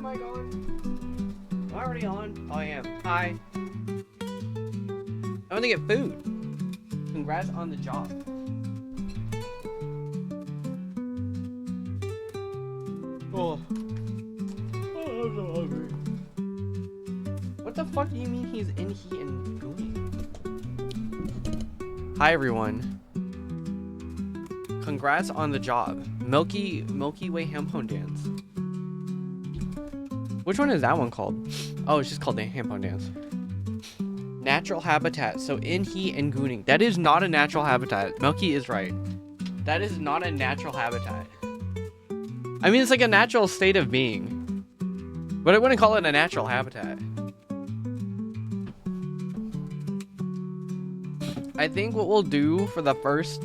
mic on? Am I already on? Oh, I am. Hi. I'm gonna get food. Congrats on the job. Oh. Oh, I'm so hungry. What the fuck do you mean he's in heat and gooey? Hi everyone. Congrats on the job. Milky Way ham bone dance. Which one is that one called? Oh, it's just called the ham bone dance. Natural habitat. So in heat and gooning. That is not a natural habitat. Milky is right. That is not a natural habitat. I mean, it's like a natural state of being. But I wouldn't call it a natural habitat. I think what we'll do for the first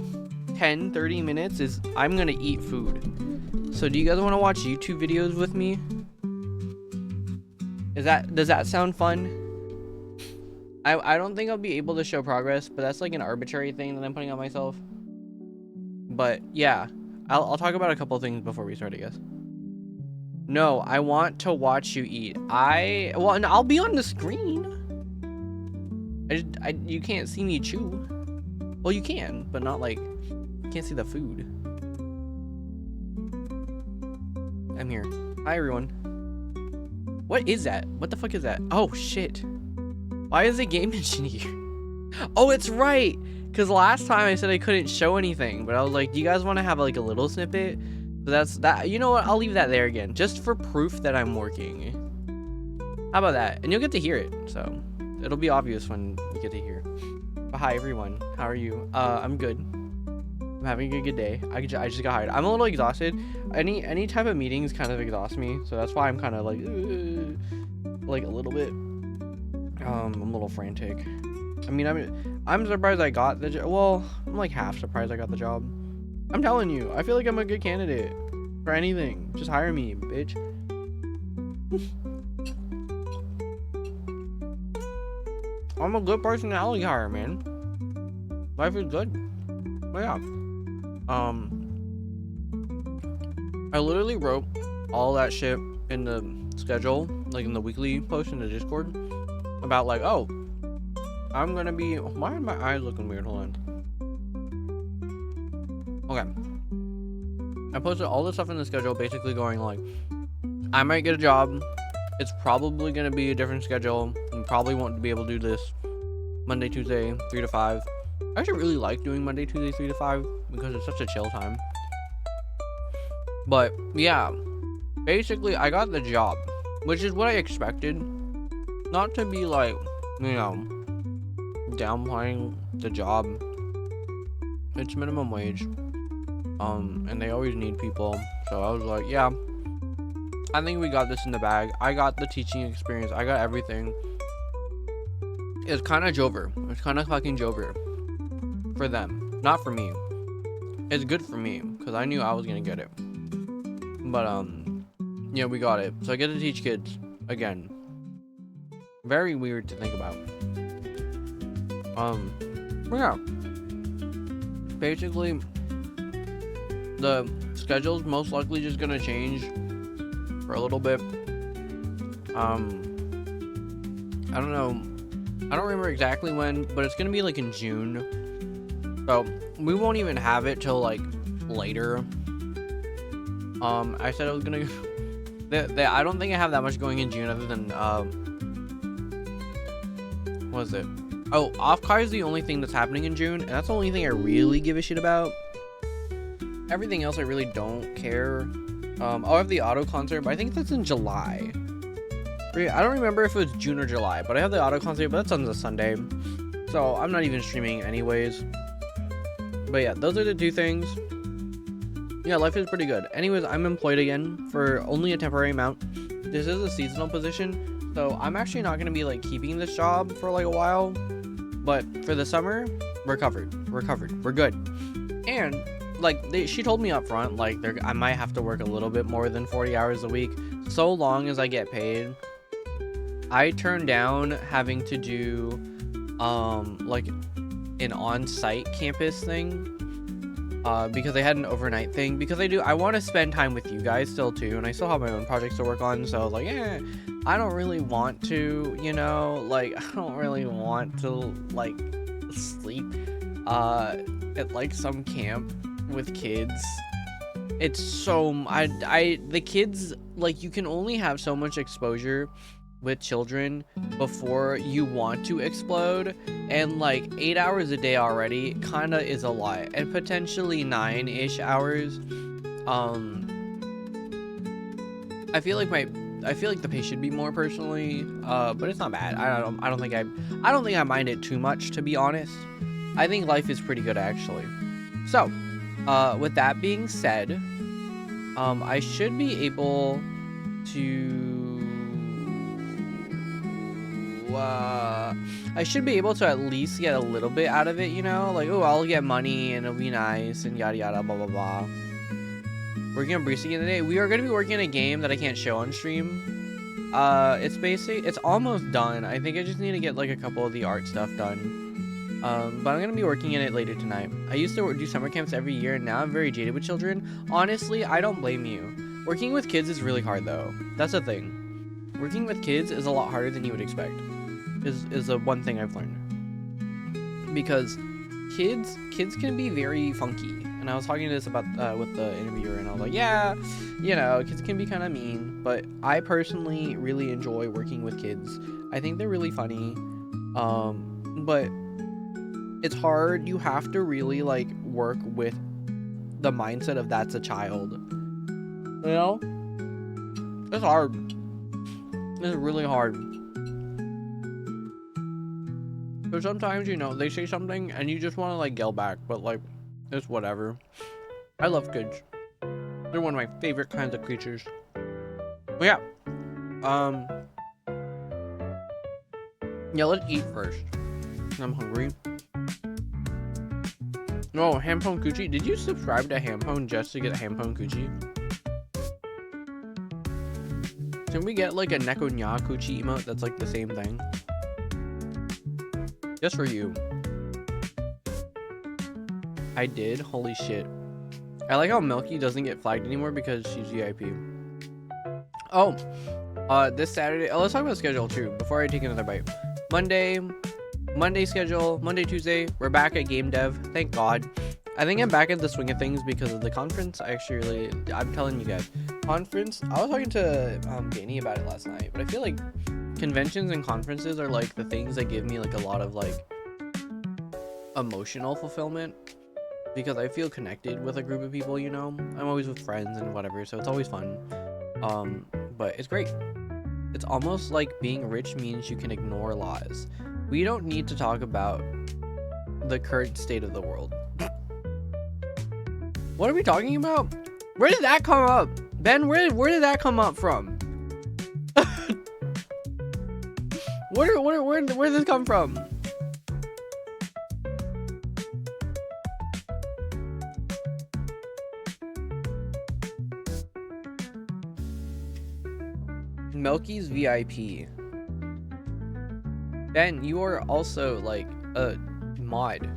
10-30 minutes is I'm gonna eat food. So do you guys want to watch YouTube videos with me? Does that sound fun? I don't think I'll be able to show progress, but that's like an arbitrary thing that I'm putting on myself. But yeah, I'll talk about a couple things before we start, I guess. No, I want to watch you eat. Well, and I'll be on the screen. You can't see me chew. Well, you can, but not like, you can't see the food. I'm here. Hi, everyone. What is that? What the fuck is that? Oh, shit. Why is the game engine here? Oh, it's right. Because last time I said I couldn't show anything, but I was like, do you guys want to have like a little snippet? So that's that. You know what? I'll leave that there again, just for proof that I'm working. How about that? And you'll get to hear it. So it'll be obvious when you get to hear. But hi, everyone. How are you? I'm good. I'm having a good day. I just got hired. I'm a little exhausted. Any type of meetings kind of exhaust me, so that's why I'm kind of like a little bit. I'm a little frantic. I mean, I'm surprised I got the job. Well, I'm like half surprised I got the job. I'm telling you, I feel like I'm a good candidate for anything. Just hire me, bitch. I'm a good personality hire, man. Life is good. But yeah. I literally wrote all that shit in the schedule, like in the weekly post in the Discord, about like, oh, I'm gonna be. Why are my eyes looking weird? Hold on. Okay. I posted all this stuff in the schedule, basically going like, I might get a job. It's probably gonna be a different schedule. You probably won't be able to do this Monday, Tuesday, 3 to 5. I actually really like doing Monday, Tuesday, 3 to 5 because it's such a chill time. But yeah, basically I got the job, which is what I expected. Not to be like, you know, downplaying the job. It's minimum wage. And they always need people. So I was like, yeah, I think we got this in the bag. I got the teaching experience. I got everything. It's kind of Jover. It's kind of fucking Jover. For them. Not for me. It's good for me. Because I knew I was going to get it. But, yeah, we got it. So I get to teach kids. Again. Very weird to think about. But yeah. Basically, the schedule's most likely just going to change for a little bit. I don't know. I don't remember exactly when, but it's gonna be like in June. So we won't even have it till like later. I said I was gonna. I don't think I have that much going in June other than what is it? Oh, Off-Kai is the only thing that's happening in June, and that's the only thing I really give a shit about. Everything else I really don't care. I'll have the auto concert, but I think that's in July. I don't remember if it was June or July, but I have the auto concert, but that's on the Sunday. So I'm not even streaming anyways. But yeah, those are the two things. Yeah, life is pretty good. Anyways, I'm employed again for only a temporary amount. This is a seasonal position, so I'm actually not going to be like keeping this job for like a while. But for the summer, we're covered. We're good. And like she told me up front, like I might have to work a little bit more than 40 hours a week, so long as I get paid. I turned down having to do like an on-site campus thing because I had an overnight thing, because I want to spend time with you guys still too, and I still have my own projects to work on, so like, yeah, I don't really want to, you know, like, I don't really want to, like, sleep, at, like, some camp with kids. It's so, the kids, like, you can only have so much exposure with children before you want to explode, and like 8 hours a day already kind of is a lot, and potentially 9-ish hours. I feel like the pay should be more personally, but it's not bad. I don't think I mind it too much, to be honest. I think life is pretty good actually. So with that being said, I should be able to at least get a little bit out of it, you know, like, oh, I'll get money and it'll be nice and yada yada blah blah blah. Working on Bruce again today. We are going to be working on a game that I can't show on stream. It's almost done. I think I just need to get like a couple of the art stuff done. But I'm going to be working in it later tonight. I used to do summer camps every year, and now I'm very jaded with children. Honestly, I don't blame you. Working with kids is really hard though. That's the thing. Working with kids is a lot harder than you would expect. Is the one thing I've learned, because kids can be very funky, and I was talking to this about with the interviewer, and I was like, yeah, you know, kids can be kind of mean, but I personally really enjoy working with kids. I think they're really funny, but it's hard. You have to really like work with the mindset of that's a child, you know. It's hard. It's really hard. So sometimes, you know, they say something and you just want to like yell back, but like, it's whatever. I love kids. They're one of my favorite kinds of creatures. But yeah. Yeah, let's eat first. I'm hungry. No, Hampone Coochie. Did you subscribe to Hampone just to get Hampone Coochie? Can we get like a Neko Coochie emote that's like the same thing? Just for you. I did? Holy shit. I like how Milky doesn't get flagged anymore because she's VIP. Oh, this Saturday. Oh, let's talk about the schedule too before I take another bite. Monday schedule. Monday, Tuesday. We're back at game dev. Thank God. I think I'm back at the swing of things because of the conference. I actually really, I'm telling you guys, conference. I was talking to Danny about it last night, but I feel like conventions and conferences are like the things that give me like a lot of like emotional fulfillment, because I feel connected with a group of people, you know. I'm always with friends and whatever, so it's always fun. But it's great. It's almost like being rich means you can ignore laws. We don't need to talk about the current state of the world. What are we talking about? Where did that come up? Ben, where did that come up from? Where did this come from? Milky's VIP. Ben, you are also like a mod.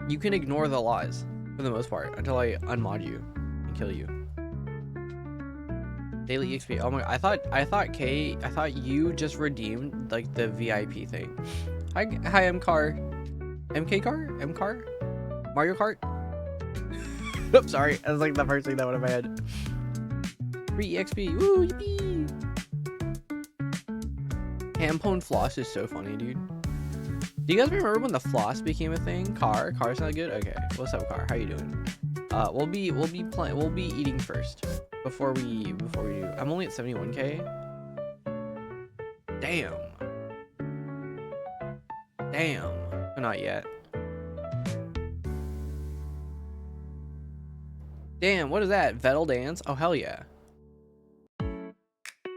You can ignore the laws for the most part until I unmod you and kill you. Daily XP. Oh my, I thought you just redeemed like the VIP thing. Hi MCar. MK car? Mario Kart? Oops, sorry. That was like the first thing that went in my head. Free EXP. Woo, yippee. Hampone floss is so funny, dude. Do you guys remember when the floss became a thing? Car's not good? Okay. What's up, Car? How you doing? We'll be eating first before we do. I'm only at 71k. Damn. Not yet. Damn, what is that? Vettel Dance? Oh, hell yeah.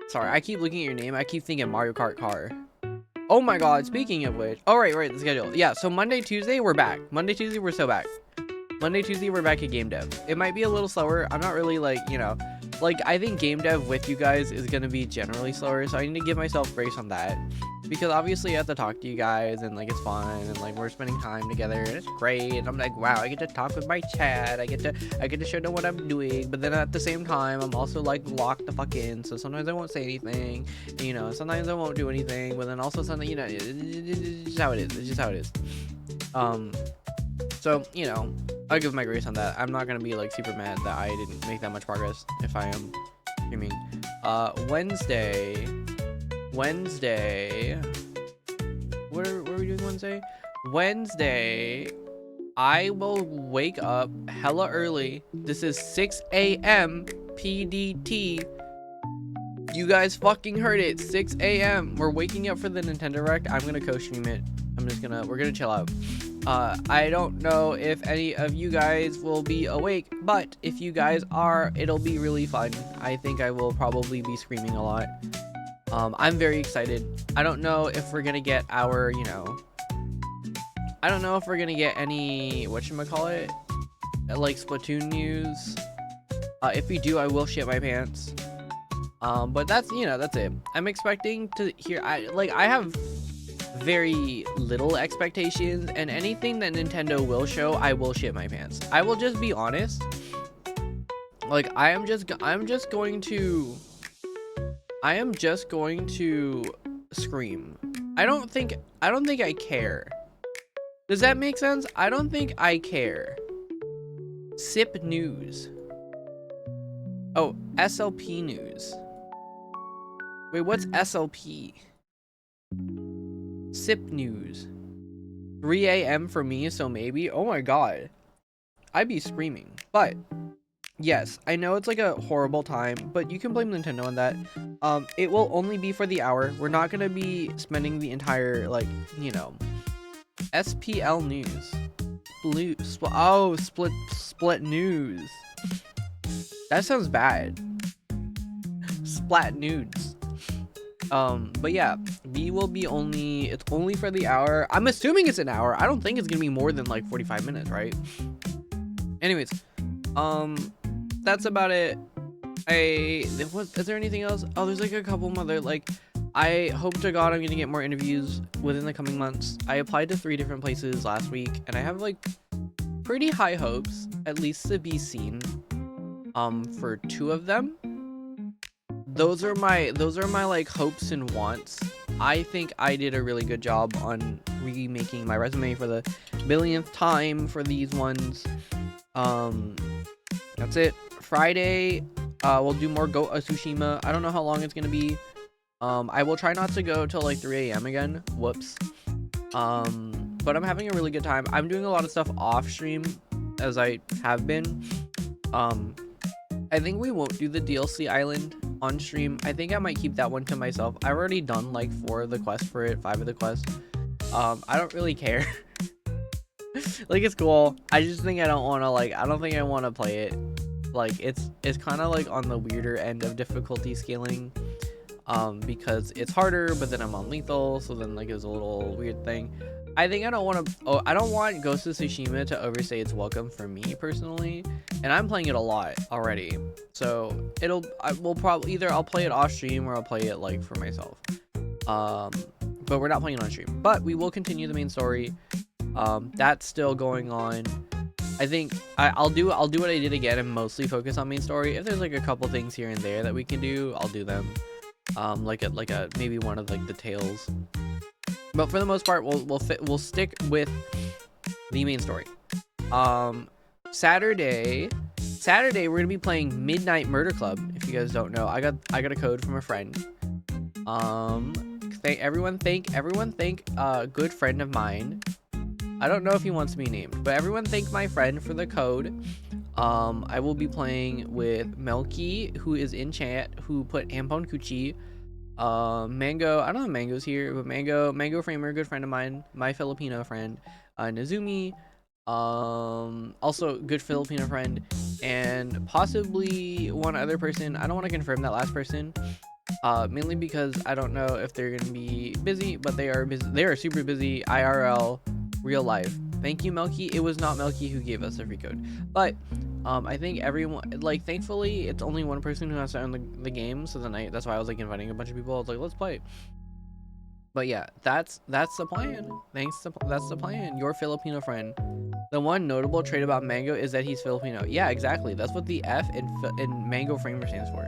Sorry, I keep looking at your name. I keep thinking Mario Kart car. Oh my god, speaking of which. Oh, right, the schedule. Yeah, so Monday, Tuesday, we're back. Monday, Tuesday, we're so back. Monday, Tuesday, we're back at game dev. It might be a little slower. I'm not really like, you know, like I think game dev with you guys is going to be generally slower. So I need to give myself grace on that, because obviously I have to talk to you guys, and like it's fun, and like we're spending time together, and it's great. And I'm like, wow, I get to talk with my chat. I get to show them what I'm doing. But then at the same time, I'm also like locked the fuck in. So sometimes I won't say anything, you know. Sometimes I won't do anything. But then also something, you know, it's just how it is. It's just how it is. So you know, I'll give my grace on that. I'm not gonna be like super mad that I didn't make that much progress if I am streaming. Wednesday. What are we doing Wednesday? Wednesday, I will wake up hella early. This is 6 a.m. PDT. You guys fucking heard it. 6 a.m. We're waking up for the Nintendo Direct. I'm gonna co-stream it. We're gonna chill out. I don't know if any of you guys will be awake, but if you guys are, it'll be really fun. I think I will probably be screaming a lot. I'm very excited. I don't know if we're gonna get our, you know, I don't know if we're gonna get any, whatchamacallit, like Splatoon news. If we do, I will shit my pants. But that's, you know, that's it. I'm expecting to hear, I have very little expectations, and anything that Nintendo will show, I will shit my pants. I will just be honest. Like, I am just going to scream. I don't think I care. Does that make sense? I don't think I care. SIP news. Oh, SLP news. Wait, what's SLP? SIP news. 3 a.m. for me, so maybe. Oh my god. I'd be screaming. But yes, I know it's like a horrible time, but you can blame Nintendo on that. It will only be for the hour. We're not gonna be spending the entire, like, you know. SPL news. Split news. That sounds bad. Splat nudes. But yeah, we will be it's only for the hour. I'm assuming it's an hour. I don't think it's gonna be more than like 45 minutes, right? Anyways, that's about it. Is there anything else? Oh, there's like a couple other, like, I hope to God I'm gonna get more interviews within the coming months. I applied to 3 different places last week, and I have like pretty high hopes, at least to be seen for 2 of them. Those are my like hopes and wants. I think I did a really good job on remaking my resume for the billionth time for these ones. That's it. Friday, we'll do more Go Tsushima. I don't know how long it's gonna be. I will try not to go till like 3 a.m. again. Whoops. But I'm having a really good time. I'm doing a lot of stuff off stream, as I have been. I think we won't do the DLC island on stream. I think I might keep that one to myself. I've already done like 4 of the quests for it, 5 of the quests. I don't really care. Like, it's cool. I just think I don't want to, like, I don't think I want to play it. Like, it's kind of like on the weirder end of difficulty scaling, because it's harder, but then I'm on lethal, so then like it's a little weird thing. I think I don't want Ghost of Tsushima to overstay its welcome for me personally, and I'm playing it a lot already, so we'll probably either I'll play it off stream or I'll play it like for myself. But we're not playing it on stream, but we will continue the main story. That's still going on. I think I'll do what I did again and mostly focus on main story. If there's like a couple things here and there that we can do, I'll do them. Like a maybe one of like the tales. But for the most part, we'll stick with the main story. Saturday we're gonna be playing Midnight Murder Club. If you guys don't know, I got a code from a friend. Everyone thank a good friend of mine. I don't know if he wants to be named, but everyone thank my friend for the code. I will be playing with Melky, who is in chat, who put Ampon Kuchi. Mango, I don't know if Mango's here, but Mango Framer, good friend of mine, my Filipino friend. Nazumi, also good Filipino friend, and possibly one other person. I don't want to confirm that last person, mainly because I don't know if they're gonna be busy, but they are busy. They are super busy IRL, real life. Thank you, Melky. It was not Melky who gave us the free code, but I think everyone, like, thankfully it's only one person who has to own the game, so that's why I was like inviting a bunch of people. I was like, let's play. But yeah, that's the plan. That's the plan. Your Filipino friend. The one notable trait about Mango is that he's Filipino. Yeah, exactly. That's what the F in Mango Framer stands for.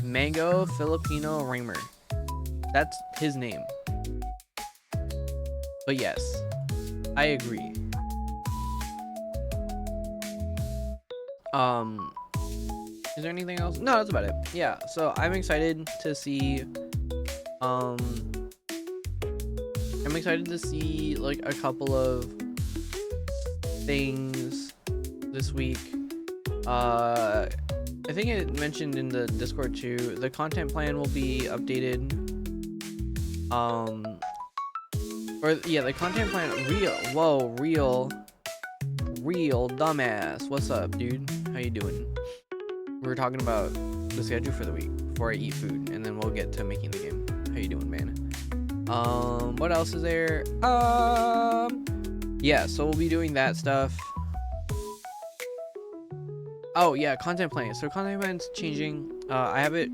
Mango Filipino Framer. That's his name. But yes, I agree. Is there anything else? No, that's about it. Yeah, so I'm excited to see I'm excited to see like a couple of things this week. I think it mentioned in the Discord too, the content plan will be updated. Or yeah, the content plan real dumbass. What's up, dude? How you doing? We're talking about the schedule for the week before I eat food, and then we'll get to making the game. How you doing, man? What else is there? Yeah, so we'll be doing that stuff. Oh yeah, content plan. So content plan's changing. I have it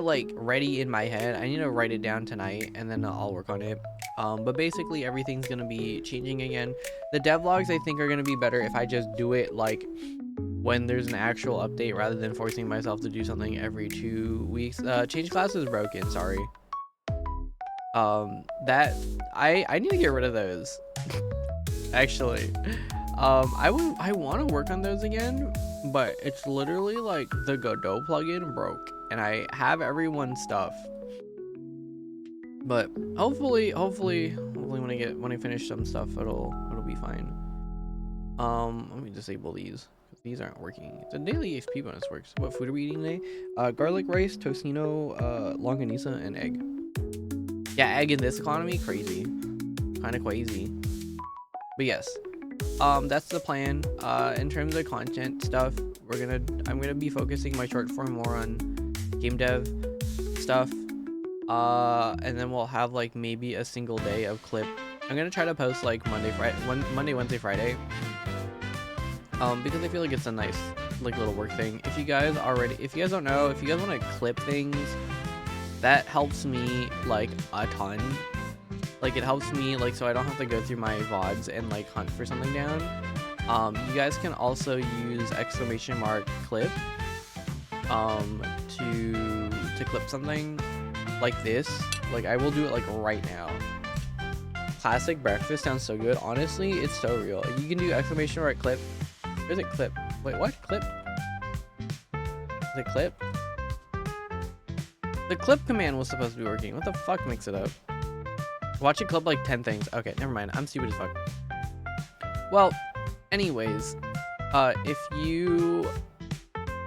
like ready in my head. I need to write it down tonight, and then I'll work on it. But basically everything's gonna be changing again. The devlogs I think are gonna be better if I just do it like when there's an actual update rather than forcing myself to do something every 2 weeks. Change class is broken, sorry. That I need to get rid of those. Actually. I want to work on those again, but it's literally like the Godot plugin broke and I have everyone's stuff. But hopefully when I finish some stuff it'll be fine. Let me disable these. These aren't working. The daily XP bonus works. What food are we eating today? Garlic rice, tocino, longanisa, and egg. Yeah, egg in this economy, crazy. Kind of crazy. But yes, that's the plan. In terms of content stuff, I'm gonna be focusing my short form more on game dev stuff. And then we'll have like maybe a single day of clip. I'm gonna try to post like Monday, Wednesday, Friday. Because I feel like it's a nice like little work thing. If you guys don't know, if you guys want to clip things, that helps me like a ton. Like it helps me like so I don't have to go through my VODs and like hunt for something down. You guys can also use !clip to clip something like this. Like I will do it like right now. Classic breakfast sounds so good. Honestly, it's so real. You can do !clip. Where's it clip? Wait, what? Clip? Is it clip? The clip command was supposed to be working. What the fuck makes it up? Watch it clip like 10 things. Okay, never mind. I'm stupid as fuck. Well, anyways, if you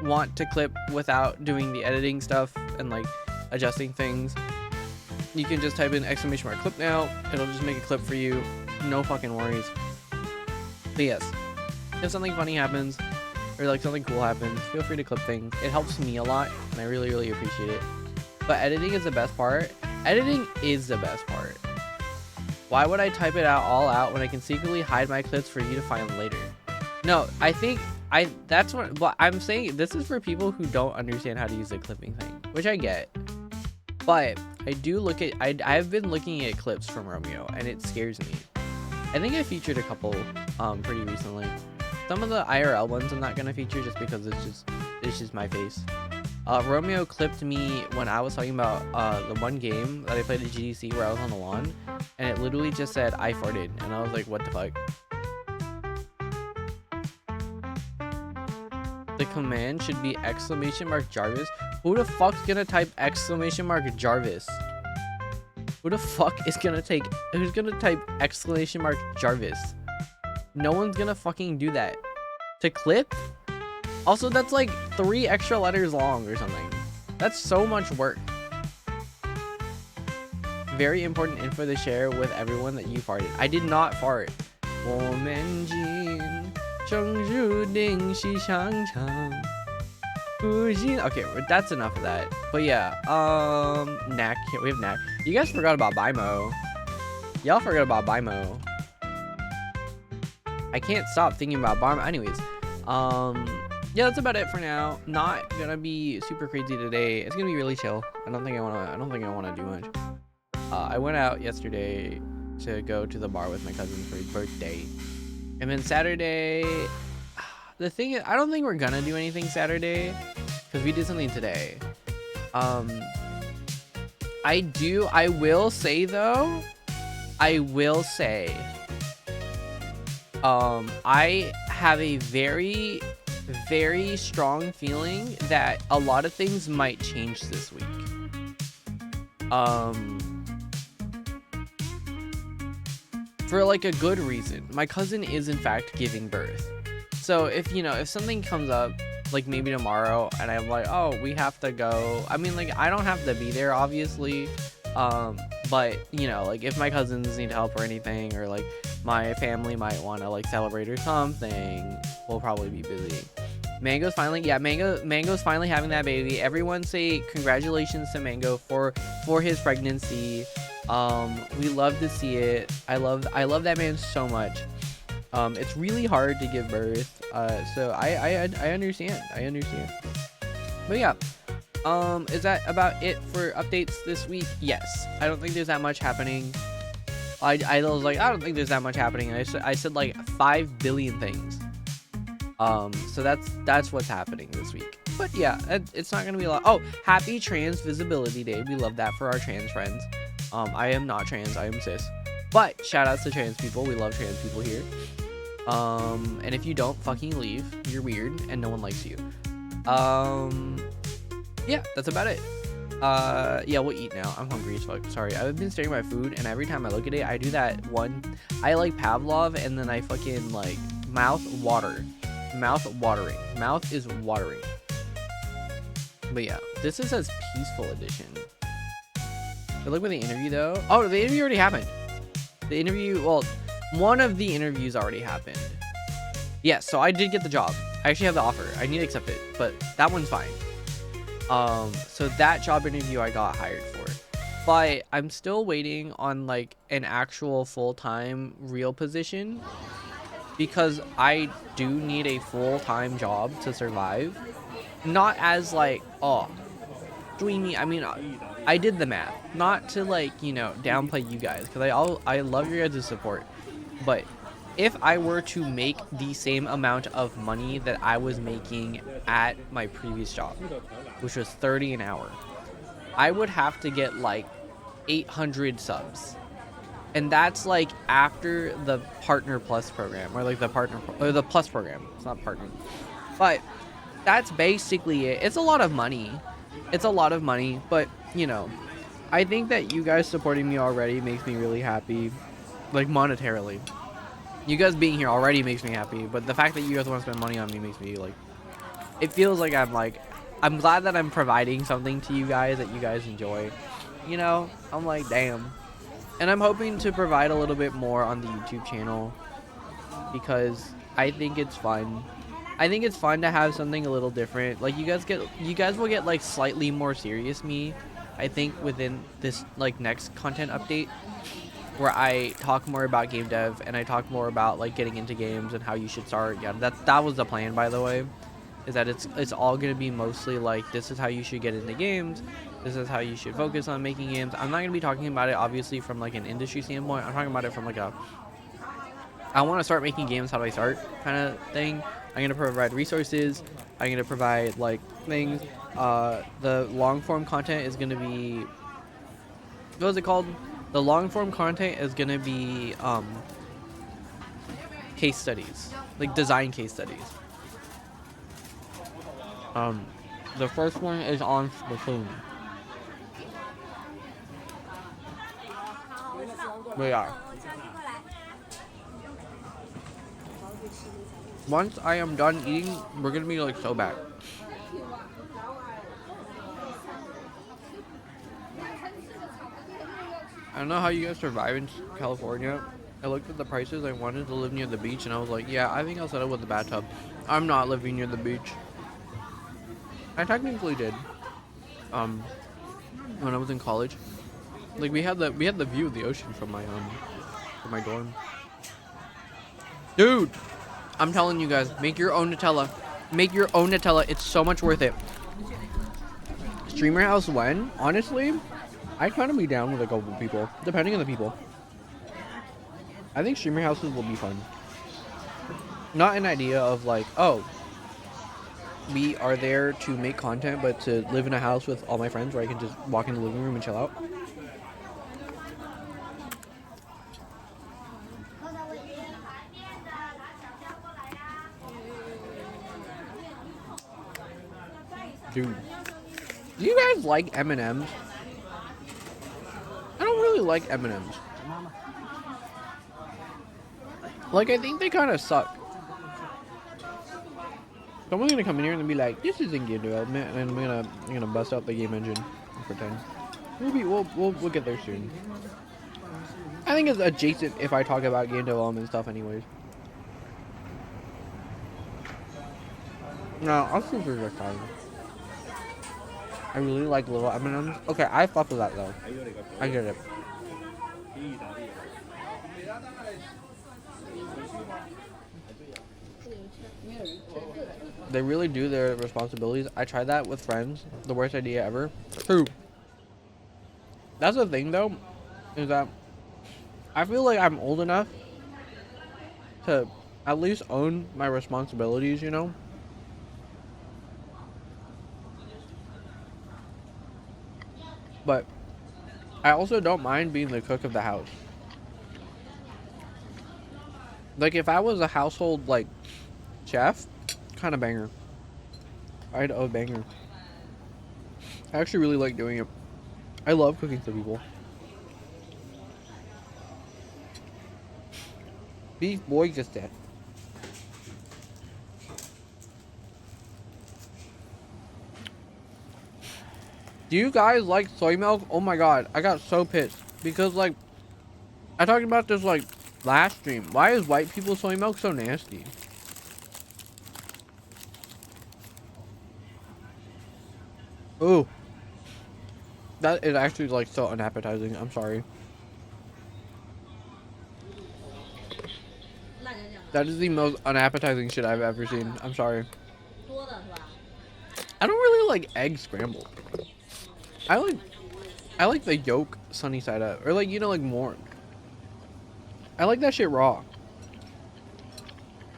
want to clip without doing the editing stuff and like adjusting things, you can just type in !clip now. It'll just make a clip for you. No fucking worries. But yes, if something funny happens or like something cool happens, feel free to clip things. It helps me a lot and I really, really appreciate it. But editing is the best part. Editing is the best part. Why would I type it all out when I can secretly hide my clips for you to find later? No, I think that's what I'm saying. This is for people who don't understand how to use the clipping thing, which I get. But I do look at I've been looking at clips from Romeo and it scares me. I think I featured a couple pretty recently. Some of the IRL ones I'm not gonna feature just because it's just my face. Romeo clipped me when I was talking about the one game that I played at GDC where I was on the lawn, and it literally just said I farted, and I was like, what the fuck? The command should be !Jarvis. Who the fuck's gonna type !Jarvis? Who the fuck is gonna who's gonna type !Jarvis? No one's gonna fucking do that. To clip? Also, that's like 3 extra letters long or something. That's so much work. Very important info to share with everyone that you farted. I did not fart. Okay, that's enough of that. But yeah, Knack. We have Knack. You guys forgot about Bimo. Y'all forgot about Bimo. I can't stop thinking about Bimo. Anyways, yeah, that's about it for now. Not gonna be super crazy today. It's gonna be really chill. I don't think I wanna do much. I went out yesterday to go to the bar with my cousin for his birthday, and then Saturday. The thing is, I don't think we're gonna do anything Saturday because we did something today. I will say though, I have a very, very strong feeling that a lot of things might change this week. For like a good reason. My cousin is in fact giving birth. So if, you know, if something comes up, like maybe tomorrow, and I'm like, oh, we have to go. I mean, like, I don't have to be there, obviously. But, you know, like, if my cousins need help or anything, or, like, my family might want to, like, celebrate or something, we'll probably be busy. Mango's finally, yeah, Mango's finally having that baby. Everyone say congratulations to Mango for his pregnancy. We love to see it. I love that man so much. It's really hard to give birth, so I understand. But yeah, is that about it for updates this week? Yes. I don't think there's that much happening. I was like, I don't think there's that much happening. And I said like 5 billion things. So that's what's happening this week. But yeah, it's not gonna be a lot. Oh, happy Trans Visibility Day. We love that for our trans friends. I am not trans. I am cis. But shout outs to trans people. We love trans people here. And if you don't, fucking leave. You're weird and no one likes you. Yeah, that's about it. Yeah, we'll eat now. I'm hungry as fuck. Sorry, I've been staring at my food, and every time I look at it, I do that one. I like Pavlov, and then I fucking like mouth watering. Mouth is watering. But yeah, this is says peaceful edition. But look at the interview though. Oh, the interview already happened. The interview, well, one of the interviews already happened. Yes, so I did get the job. I actually have the offer. I need to accept it, but that one's fine. So that job interview I got hired for. But I'm still waiting on like an actual full-time real position because I do need a full-time job to survive. Not as like, oh, dreamy. I mean, I did the math. Not to like, you know, downplay you guys because I love your guys' support. But if I were to make the same amount of money that I was making at my previous job, which was 30 an hour, I would have to get like 800 subs. And that's like after the Partner Plus program, or like the the Plus program. It's not Partner. But that's basically it. It's a lot of money. But, you know, I think that you guys supporting me already makes me really happy, like monetarily. You guys being here already makes me happy, but the fact that you guys want to spend money on me makes me like, it feels like I'm glad that I'm providing something to you guys that you guys enjoy. You know, I'm like, damn. And I'm hoping to provide a little bit more on the YouTube channel because I think it's fun. I think it's fun to have something a little different. Like you guys will get like slightly more serious me, I think, within this like next content update, where I talk more about game dev and I talk more about like getting into games and how you should start. Yeah, that was the plan, by the way, is that it's all gonna be mostly like, this is how you should get into games, this is how you should focus on making games. I'm not gonna be talking about it obviously from like an industry standpoint. I'm talking about it from like I want to start making games, how do I start kind of thing. I'm gonna provide resources. I'm gonna provide like things. The long form content is gonna be, what is it called? The long form content is gonna be case studies, like design case studies. The first one is on Splatoon. But yeah. Once I am done eating, we're gonna be like so back. I don't know how you guys survive in California. I looked at the prices. I wanted to live near the beach, and I was like, yeah, I think I'll settle with the bathtub. I'm not living near the beach. I technically did. When I was in college, like we had the view of the ocean from my dorm. Dude, I'm telling you guys, make your own Nutella. Make your own Nutella. It's so much worth it. Streamer house when? Honestly, I'd kind of be down with a couple people, depending on the people. I think streamer houses will be fun. Not an idea of like, oh, we are there to make content, but to live in a house with all my friends where I can just walk in the living room and chill out. Dude, do you guys like M&Ms? I don't really like M&Ms. Like, I think they kind of suck. Someone's gonna come in here and be like, "This isn't game development," and I'm gonna bust out the game engine and pretend. We'll get there soon. I think it's adjacent if I talk about game development stuff, anyways. No, I'll see for next time. I really like little M&Ms. Okay, I fuck with that though. I get it. They really do their responsibilities. I tried that with friends. The worst idea ever. True. That's the thing though, is that I feel like I'm old enough to at least own my responsibilities, you know? But I also don't mind being the cook of the house. Like if I was a household like chef, kind of banger. I'd banger. I actually really like doing it. I love cooking for people. Beef boy just dead. Do you guys like soy milk? Oh my god, I got so pissed because like I talked about this like last stream. Why is white people soy milk so nasty? Ooh. That is actually like so unappetizing. I'm sorry. That is the most unappetizing shit I've ever seen. I'm sorry. I don't really like egg scrambled. I like the yolk sunny side up, or like, you know, like more. I like that shit raw.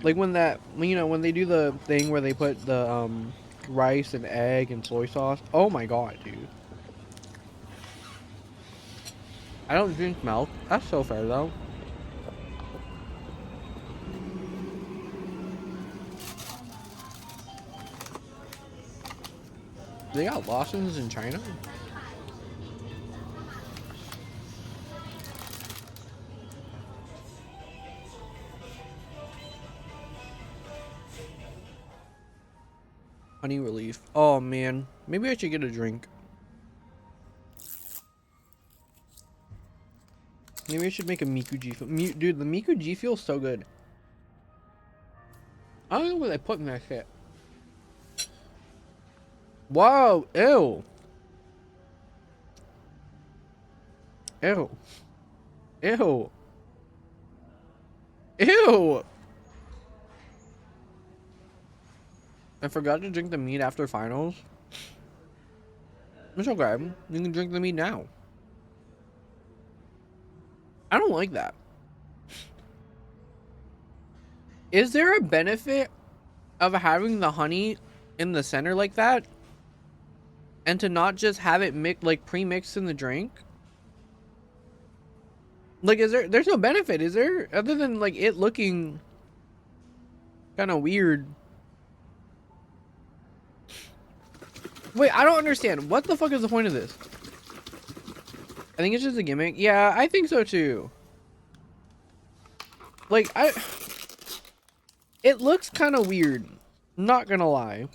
Like when they do the thing where they put the rice and egg and soy sauce. Oh my god, dude. I don't drink milk. That's so fair though. They got Lawson's in China? Honey relief. Oh man, maybe I should get a drink. Maybe I should make a Miku G Fuel. Dude, the Miku G Fuel is so good. I don't know what they put in that shit. Whoa, ew. Ew. Ew. Ew. I forgot to drink the meat after finals. It's okay. You can drink the meat now. I don't like that. Is there a benefit of having the honey in the center like that? And to not just have it pre-mixed in the drink? Like, there's no benefit, is there? Other than like it looking kind of weird. Wait, I don't understand. What the fuck is the point of this? I think it's just a gimmick. Yeah, I think so too. Like, it looks kind of weird. Not gonna lie.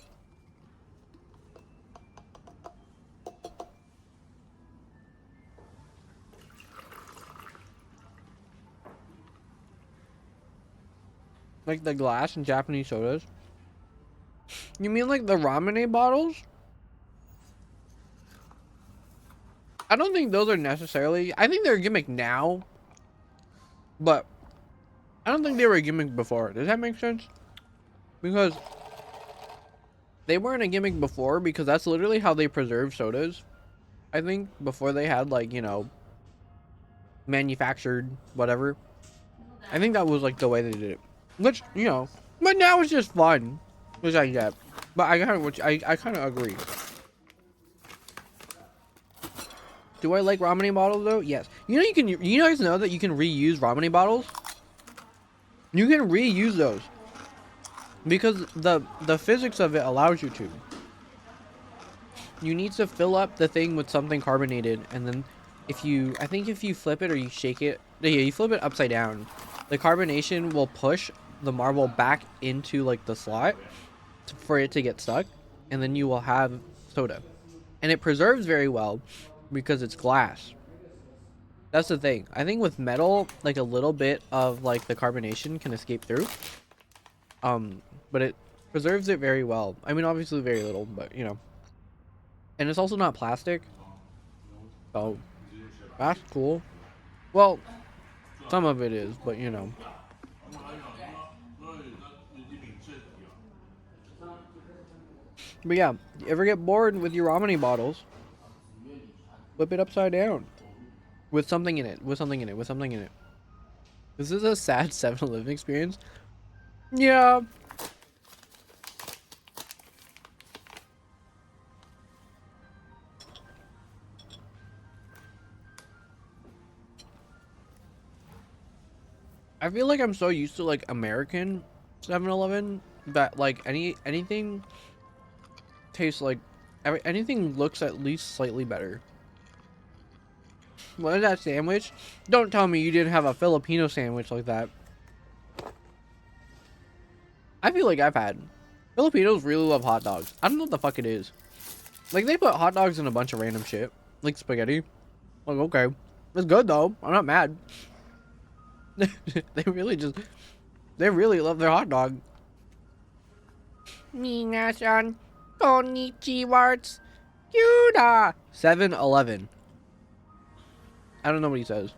Like the glass in Japanese sodas. You mean like the Ramune bottles? I don't think those are necessarily... I think they're a gimmick now. But I don't think they were a gimmick before. Does that make sense? Because They weren't a gimmick before because that's literally how they preserve sodas. I think before they had like, you know, manufactured whatever. I think that was like the way they did it. Which, you know, but now it's just fun. Which I get. But I kind of agree. Do I like ramen bottles though? Yes. You know you guys know that you can reuse ramen bottles? You can reuse those. Because the physics of it allows you to. You need to fill up the thing with something carbonated, and then I think if you flip it or you shake it, yeah, you flip it upside down, the carbonation will push the marble back into like the slot for it to get stuck, and then you will have soda. And it preserves very well because it's glass. That's the thing. I think with metal, like a little bit of like the carbonation can escape through. But it preserves it very well. I mean, obviously very little, but you know. And it's also not plastic. So that's cool. Well, some of it is, but you know. But yeah, you ever get bored with your ramen bottles? Flip it upside down. With something in it. With something in it. With something in it. This is a sad 7-Eleven experience. Yeah. I feel like I'm so used to like American 7-Eleven that like anything tastes like anything looks at least slightly better. What is that sandwich? Don't tell me you didn't have a Filipino sandwich like that. I feel like I've had. Filipinos really love hot dogs. I don't know what the fuck it is. Like they put hot dogs in a bunch of random shit. Like spaghetti. Like okay. It's good though. I'm not mad. They really love their hot dog. Minasan konnichiwa. Yuda. 7-Eleven. I don't know what he says.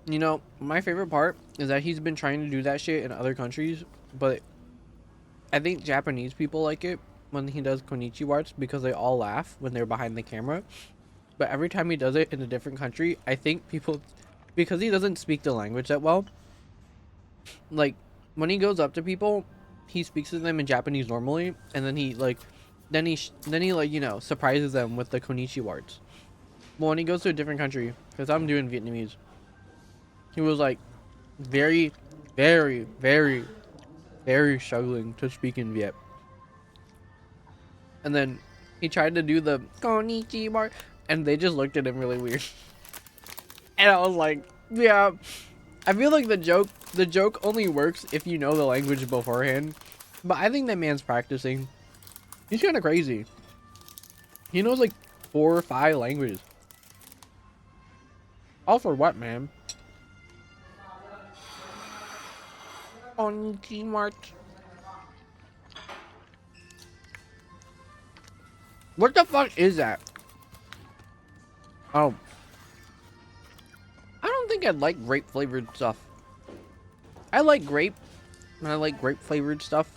You know, my favorite part is that he's been trying to do that shit in other countries, but I think Japanese people like it when he does konnichiwa because they all laugh when they're behind the camera. But every time he does it in a different country, I think people, because he doesn't speak the language that well, like when he goes up to people, he speaks to them in Japanese normally, and then he like, then he like, you know, surprises them with the konnichiwa. Well, when he goes to a different country, because I'm doing Vietnamese, he was like very, very, very, very struggling to speak in Viet. And then he tried to do the konnichiwa, and they just looked at him really weird. And I was like, yeah, I feel like the joke only works if you know the language beforehand. But I think that man's practicing. He's kind of crazy. He knows like 4 or 5 languages. All for what, man? Konnichiwa. What the fuck is that? Oh. I don't think I'd like grape flavored stuff. I like grape, and I like grape flavored stuff.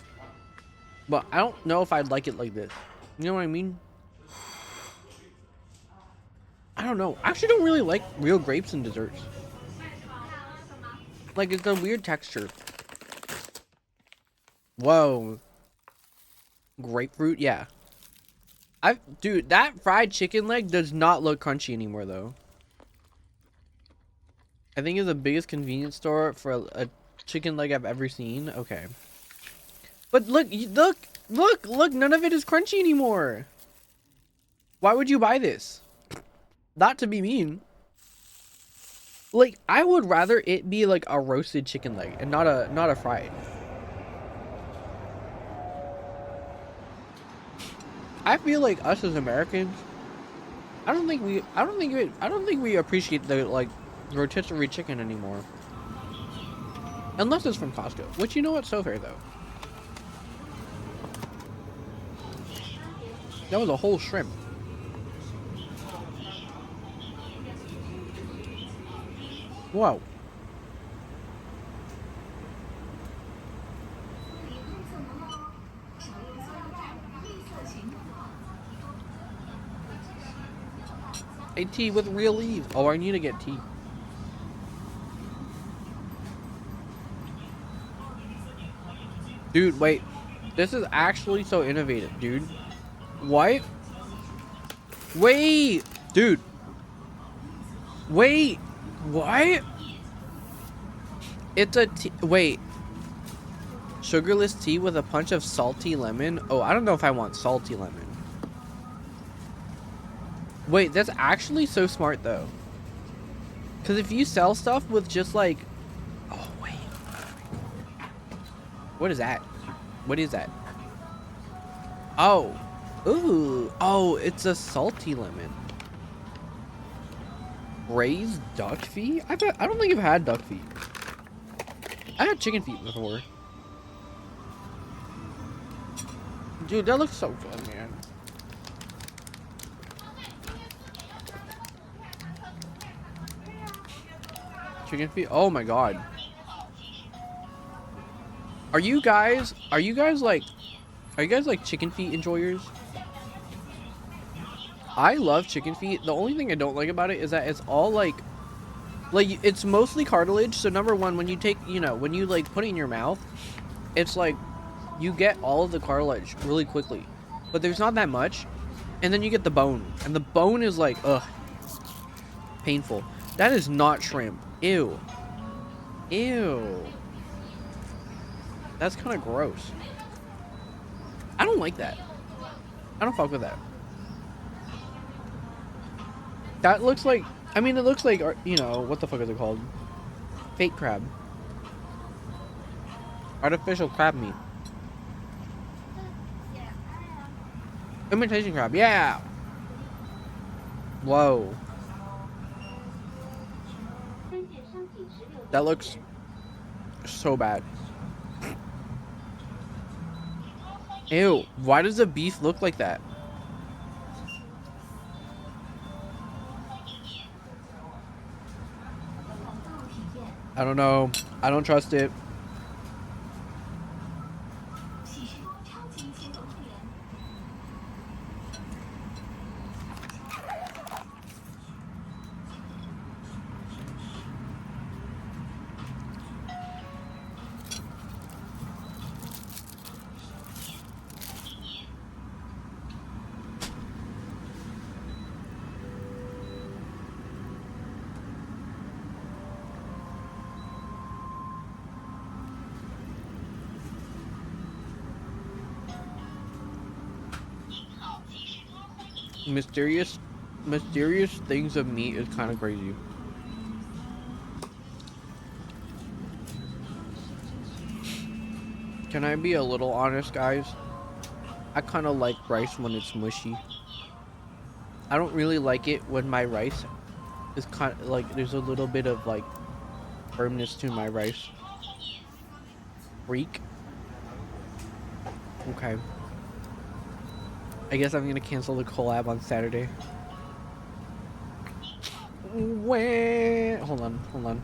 But I don't know if I'd like it like this. You know what I mean? I don't know. I actually don't really like real grapes in desserts. Like, it's a weird texture. Whoa. Grapefruit? Yeah. Dude, that fried chicken leg does not look crunchy anymore, though. I think it's the biggest convenience store for a chicken leg I've ever seen. Okay. But look, none of it is crunchy anymore. Why would you buy this? Not to be mean. Like, I would rather it be like a roasted chicken leg and not a fried. I feel like us as Americans, I don't think we appreciate the like rotisserie chicken anymore. Unless it's from Costco, which you know what's so fair though. That was a whole shrimp. Whoa. A tea with real leaves. Oh, I need to get tea. Dude, wait. This is actually so innovative, dude. What? Wait! Dude. Wait! What? It's a tea. Wait. Sugarless tea with a punch of salty lemon? Oh, I don't know if I want salty lemon. Wait, that's actually so smart, though. Because if you sell stuff with just like... Oh, wait. What is that? What is that? Oh. Ooh. Oh, it's a salty lemon. Braised duck feet? I don't think I've had duck feet. I had chicken feet before. Dude, that looks so good, man. Chicken feet? Oh my god. Are you guys like chicken feet enjoyers? I love chicken feet. The only thing I don't like about it is that it's all like it's mostly cartilage. So number one, when you take, when you like put it in your mouth, it's like you get all of the cartilage really quickly, but there's not that much. And then you get the bone, and the bone is like, ugh, painful. That is not shrimp. Ew. Ew. That's kind of gross. I don't like that. I don't fuck with that. That looks like, I mean, it looks like, what the fuck is it called? Fake crab. Artificial crab meat. Imitation crab, yeah! Whoa. That looks so bad. Ew, why does the beef look like that? I don't know. I don't trust it. Mysterious things of meat is kind of crazy. Can I be a little honest, guys? I kind of like rice when it's mushy. I don't really like it when my rice is kind of like, there's a little bit of like firmness to my rice. Freak. Okay. I guess I'm gonna cancel the collab on Saturday. Where? Hold on.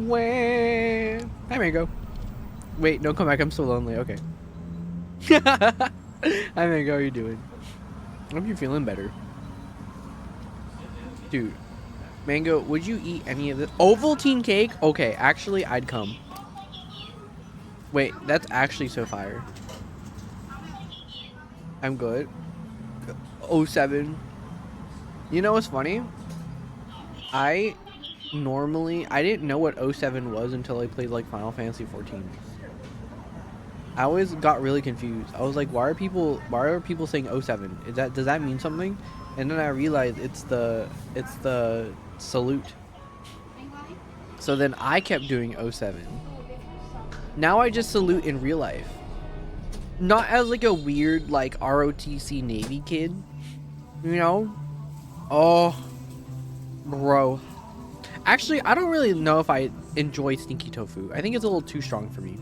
Where? Hi, Mango. Wait, don't come back. I'm so lonely. Okay. Hi, Mango. How are you doing? I hope you're feeling better. Dude. Mango, would you eat any of this? Ovaltine cake? Okay, actually, I'd come. Wait, that's actually so fire. I'm good. 07. You know what's funny? I didn't know what 07 was until I played like Final Fantasy 14. I always got really confused. I was like, why are people saying 07? Does that mean something? And then I realized it's the salute. So then I kept doing 07. Now I just salute in real life. Not as like a weird like ROTC Navy kid, Oh, bro. Actually, I don't really know if I enjoy stinky tofu. I think it's a little too strong for me.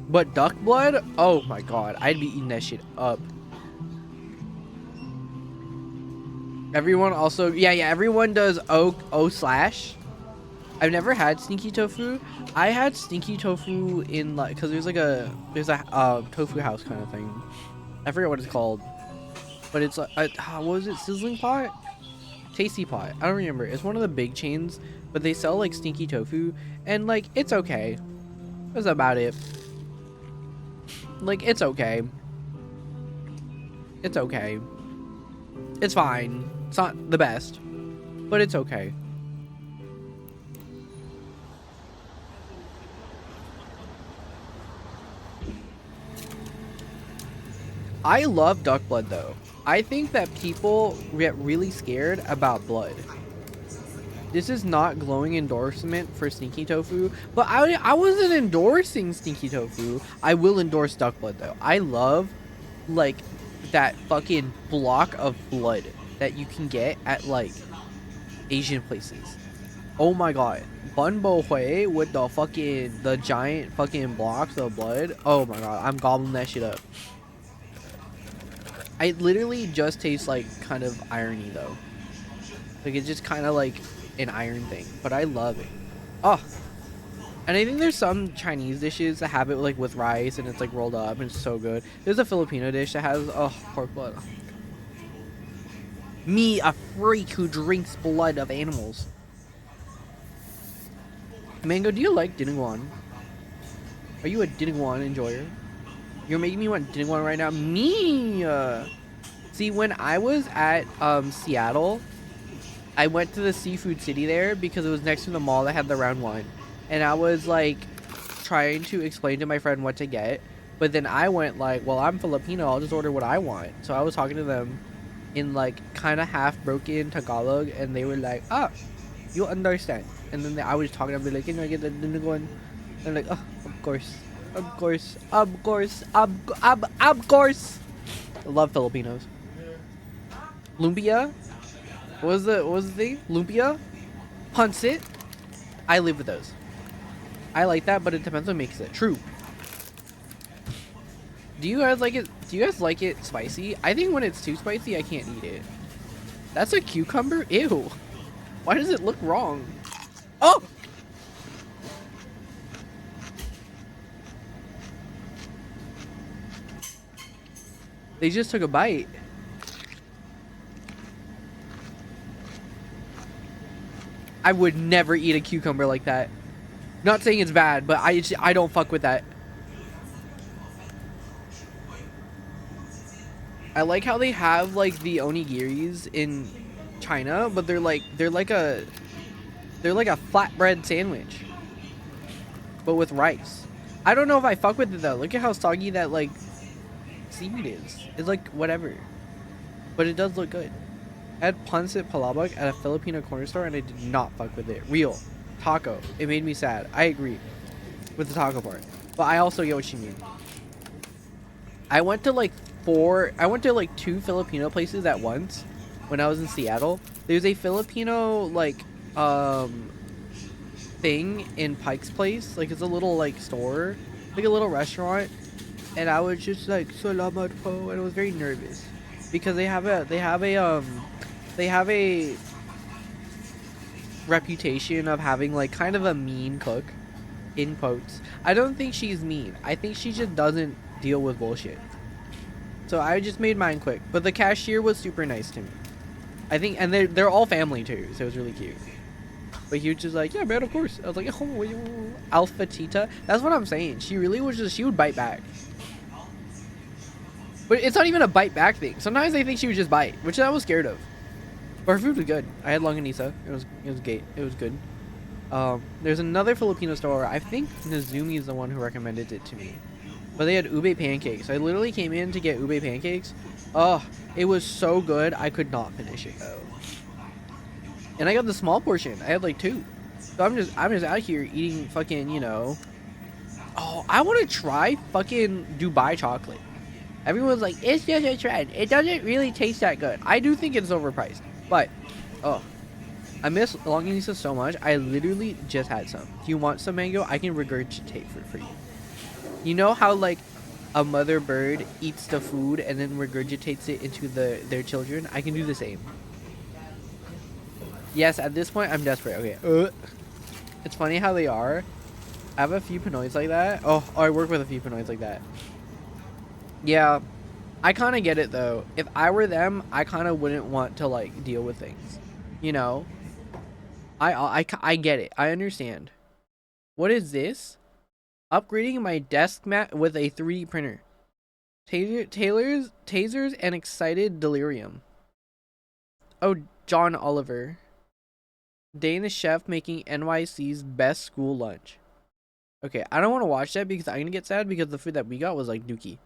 But duck blood? Oh my god, I'd be eating that shit up. Everyone also, yeah, everyone does O slash. I've never had stinky tofu. I had stinky tofu in like, cause there's a tofu house kind of thing. I forget what it's called, but it's like what was it? Sizzling pot, tasty pot. I don't remember. It's one of the big chains, but they sell like stinky tofu, and like it's okay. That's about it. Like it's okay. It's okay. It's fine. It's not the best, but it's okay. I love duck blood though. I think that people get really scared about blood. This is not glowing endorsement for stinky tofu, but I wasn't endorsing stinky tofu. I will endorse duck blood though. I love like that fucking block of blood that you can get at like Asian places. Oh my god. Bun bo hui with the giant fucking blocks of blood. Oh my god, I'm gobbling that shit up. I literally just taste like kind of irony though. Like it's just kind of like an iron thing, but I love it. Oh, and I think there's some Chinese dishes that have it like with rice and it's like rolled up and it's so good. There's a Filipino dish that has pork blood. Oh, me, a freak who drinks blood of animals. Mango, do you like Dinigwan? Are you a Dinigwan enjoyer? You're making me want Dinigwan right now. Me! See, when I was at Seattle, I went to the seafood city there because it was next to the mall that had the round one. And I was like trying to explain to my friend what to get. But then I went like, well, I'm Filipino. I'll just order what I want. So I was talking to them in like kind of half broken Tagalog. And they were like, ah, you'll understand. And then I was talking to them like, can I get the Dinigwan? And like, oh, of course. Of course, of course, of course. I love Filipinos. Lumpia? What was the thing? Lumpia? Pancit? I live with those. I like that, but it depends on what makes it. True. Do you guys like it? Do you guys like it spicy? I think when it's too spicy, I can't eat it. That's a cucumber? Ew. Why does it look wrong? Oh! They just took a bite. I would never eat a cucumber like that. Not saying it's bad, but I don't fuck with that. I like how they have like the onigiris in China, but they're like a flatbread sandwich, but with rice. I don't know if I fuck with it though. Look at how soggy that like seaweed is. It's like whatever, but it does look good. I had pancit palabok at a Filipino corner store and I did not fuck with it. Real taco. It made me sad. I agree with the taco part, but I also get what you mean. I went to like 2 Filipino places at once when I was in Seattle. There's a Filipino like thing in Pike's Place. Like it's a little like store, like a little restaurant. And I was just like, salamat po, and I was very nervous because they have a reputation of having like kind of a mean cook, in quotes. I don't think she's mean. I think she just doesn't deal with bullshit. So I just made mine quick, but the cashier was super nice to me. I think, and they're all family too, so it was really cute. But he was just like, yeah, man, of course. I was like, oh, Alpha Tita. That's what I'm saying. She really was just, she would bite back. But it's not even a bite back thing. Sometimes they think she would just bite, which I was scared of. But her food was good. I had longanisa. It was good. There's another Filipino store. I think Nazumi is the one who recommended it to me. But they had ube pancakes. I literally came in to get ube pancakes. Oh, it was so good. I could not finish it though. And I got the small portion. I had like 2. So I'm just out here eating fucking, you know. Oh, I want to try fucking Dubai chocolate. Everyone's like, it's just a trend. It doesn't really taste that good. I do think it's overpriced. But, oh, I miss longanisa so much. I literally just had some. Do you want some mango? I can regurgitate for you. You know how like a mother bird eats the food and then regurgitates it into their children? I can do the same. Yes, at this point, I'm desperate. Okay. It's funny how they are. I have a few Pinoys like that. Oh, I work with a few Pinoys like that. Yeah, I kind of get it, though. If I were them, I kind of wouldn't want to, like, deal with things. You know? I get it. I understand. What is this? Upgrading my desk mat with a 3D printer. Tasers, and excited delirium. Oh, John Oliver. Danish chef making NYC's best school lunch. Okay, I don't want to watch that because I'm gonna get sad because the food that we got was like dookie.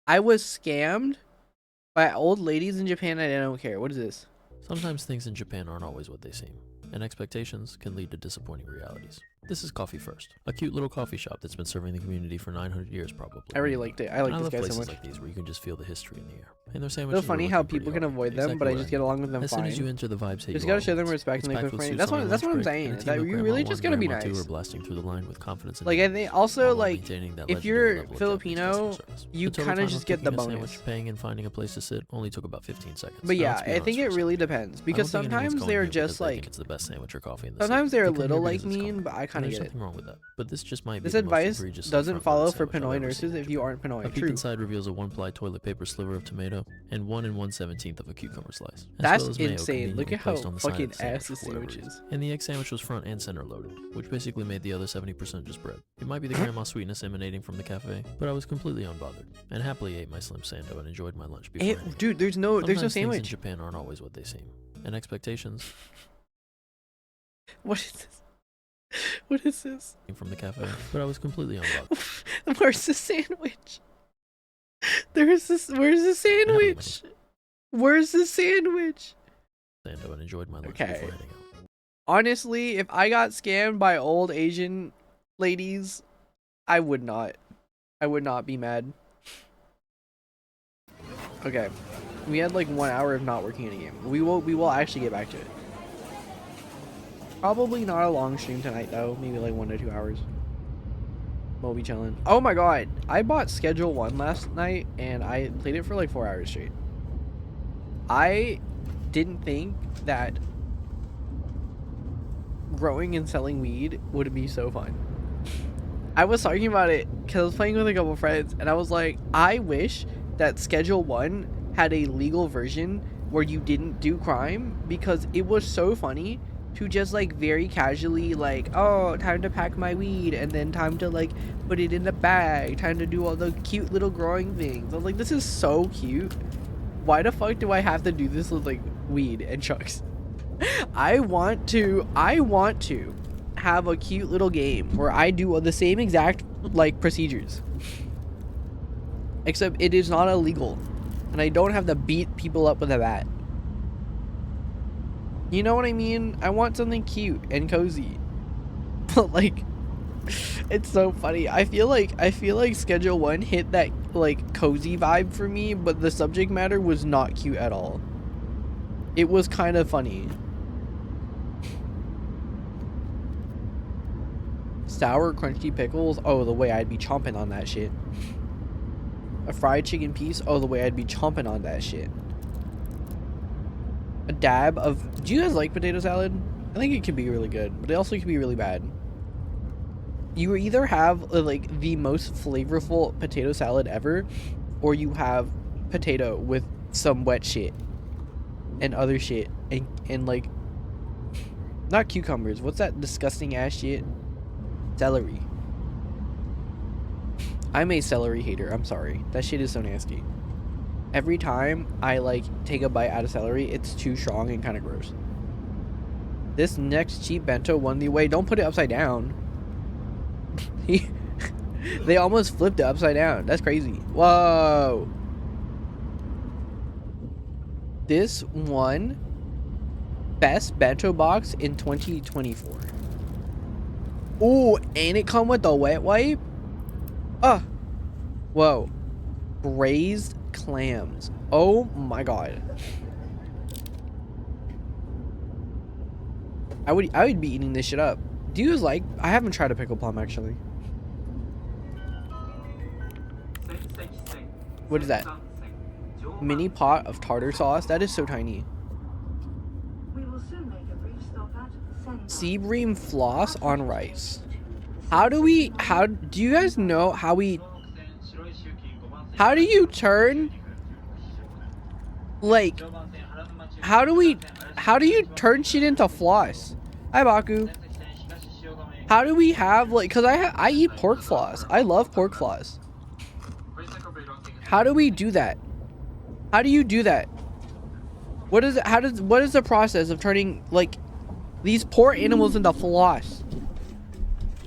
I was scammed by old ladies in Japan and I don't care. What is this? Sometimes things in Japan aren't always what they seem, and expectations can lead to disappointing realities. This is Coffee First, a cute little coffee shop that's been serving the community for 900 years probably. I already liked it. I like this guy so much. Like these where you can just feel the history in the air. And their sandwiches so funny how people can avoid them, but I just get along with them as fine. As soon as you enter the vibes hit just gotta show them respect and they quit friendly. That's what I'm saying. Is that you really just gotta be nice. Blasting through the line with confidence. Like I think also like if you're Filipino, you kind of just get the bonus. Paying and finding a place to sit only took about 15 seconds. But yeah, I think it really depends because sometimes they're just like it's the best sandwich or coffee. Sometimes they're a little like mean, but I kind of get it. Nothing wrong with that. But this just might be this advice doesn't follow for Pinoy nurses if you aren't Pinoy. A peek inside reveals a 1-ply toilet paper sliver of tomato and 1 1/17 of a cucumber slice. That's insane. Look at how fucking ass this sandwich is. And the egg sandwich was front and center loaded, which basically made the other 70% just bread. It might be the grandma sweetness emanating from the cafe, but I was completely unbothered and happily ate my slim sando and enjoyed my lunch before. Dude, there's no sandwich. Things in Japan aren't always what they seem, and expectations. What is this? What is this? From the cafe, but I was completely unbothered. Where's the sandwich? Where's the sandwich? Where's the sandwich? Sando and enjoyed my lunch before heading out. Honestly, if I got scammed by old Asian ladies, I would not be mad. Okay. We had like 1 hour of not working in a game. We will actually get back to it. Probably not a long stream tonight though. Maybe like 1 to 2 hours. We'll be chilling. Oh my god. I bought Schedule 1 last night and I played it for like 4 hours straight. I didn't think that growing and selling weed would be so fun. I was talking about it because I was playing with a couple friends and I was like, I wish that Schedule 1 had a legal version where you didn't do crime because it was so funny to just like very casually like, oh, time to pack my weed and then time to like put it in the bag, time to do all the cute little growing things. I was like, this is so cute. Why the fuck do I have to do this with like weed and chucks? I want to have a cute little game where I do all the same exact like procedures, except it is not illegal and I don't have to beat people up with a bat. You know what I mean? I want something cute and cozy. But like, it's so funny. I feel like Schedule 1 hit that like cozy vibe for me, but the subject matter was not cute at all. It was kind of funny. Sour crunchy pickles. Oh, the way I'd be chomping on that shit. A fried chicken piece. Oh, the way I'd be chomping on that shit. A dab of... Do you guys like potato salad? I think it can be really good, but it also can be really bad. You either have like the most flavorful potato salad ever, or you have potato with some wet shit and other shit and like not cucumbers. What's that disgusting ass shit? Celery. I'm a celery hater. I'm sorry. That shit is so nasty. Every time I like take a bite out of celery, it's too strong and kind of gross. This next cheap bento won the away. Don't put it upside down. They almost flipped it upside down. That's crazy. Whoa. This won best bento box in 2024. Ooh, and it come with the wet wipe. Whoa. Braised clams. Oh my god. I would be eating this shit up. Do you guys like... I haven't tried a pickle plum actually. What is that? Mini pot of tartar sauce? That is so tiny. We will soon make a brief Sea bream floss on rice. How do you guys know how do you turn, like, how do you turn shit into floss? Hi, Baku. How do we have, like, cause I eat pork floss. I love pork floss. How do we do that? How do you do that? What is the process of turning, like, these poor animals into floss?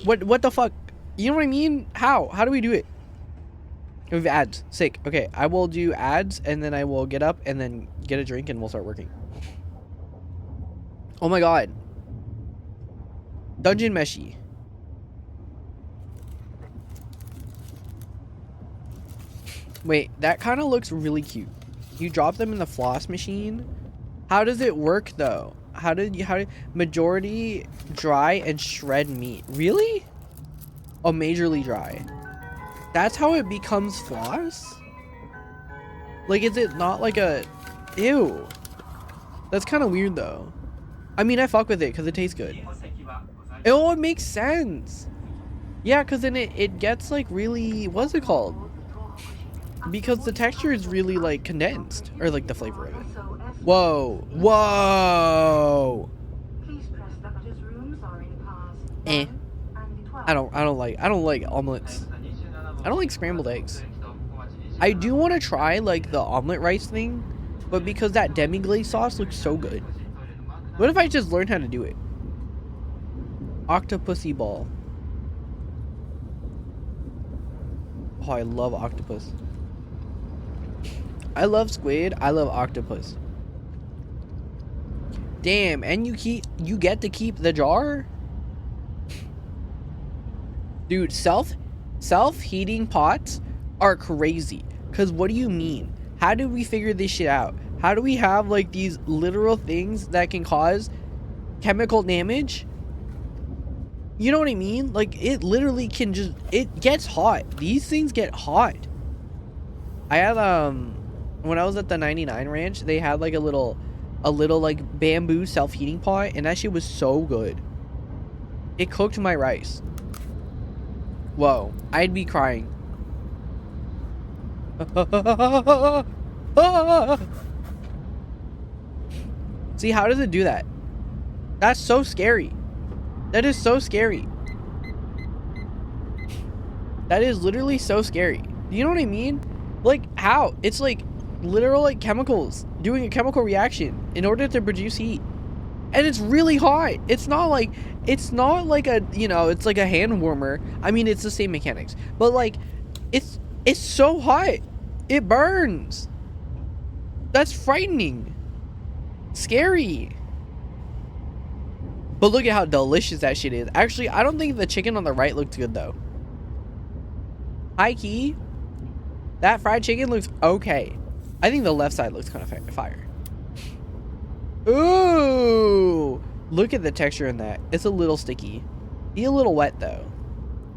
What the fuck? You know what I mean? How do we do it? We have ads. Sick. Okay, I will do ads and then I will get up and then get a drink and we'll start working. Oh my god. Dungeon Meshi. Wait, that kind of looks really cute. You drop them in the floss machine. How does it work though? How majority dry and shred meat? Really? Oh, majorly dry. That's how it becomes floss? Like, is it not like a... Ew. That's kind of weird though. I mean, I fuck with it because it tastes good. Oh, it makes sense. Yeah, because then it gets like really... What's it called? Because the texture is really like condensed. Or like the flavor of it. Whoa. Whoa. Eh. I don't like omelets. I don't like scrambled eggs. I do want to try like the omelet rice thing, but because that demi-glaze sauce looks so good. What if I just learn how to do it? Octopusy ball. Oh, I love octopus. I love squid. I love octopus. Damn, and you get to keep the jar? Dude, self-heating pots are crazy. Cause what do you mean? How did we figure this shit out? How do we have like these literal things that can cause chemical damage? You know what I mean? Like, it literally can just, it gets hot. These things get hot. I had when I was at the 99 ranch, they had like a little like bamboo self-heating pot, and that shit was so good. It cooked my rice. Whoa, I'd be crying. See, how does it do that? That's so scary. That is so scary. That is literally so scary. You know what I mean? Like, how? It's like literal like chemicals doing a chemical reaction in order to produce heat. And it's really hot. It's not like a, you know, it's like a hand warmer. I mean, it's the same mechanics. But like, it's so hot. It burns. That's frightening. Scary. But look at how delicious that shit is. Actually, I don't think the chicken on the right looks good though. High key, that fried chicken looks okay. I think the left side looks kind of fire. Ooh, look at the texture in that. It's a little sticky. Be a little wet though.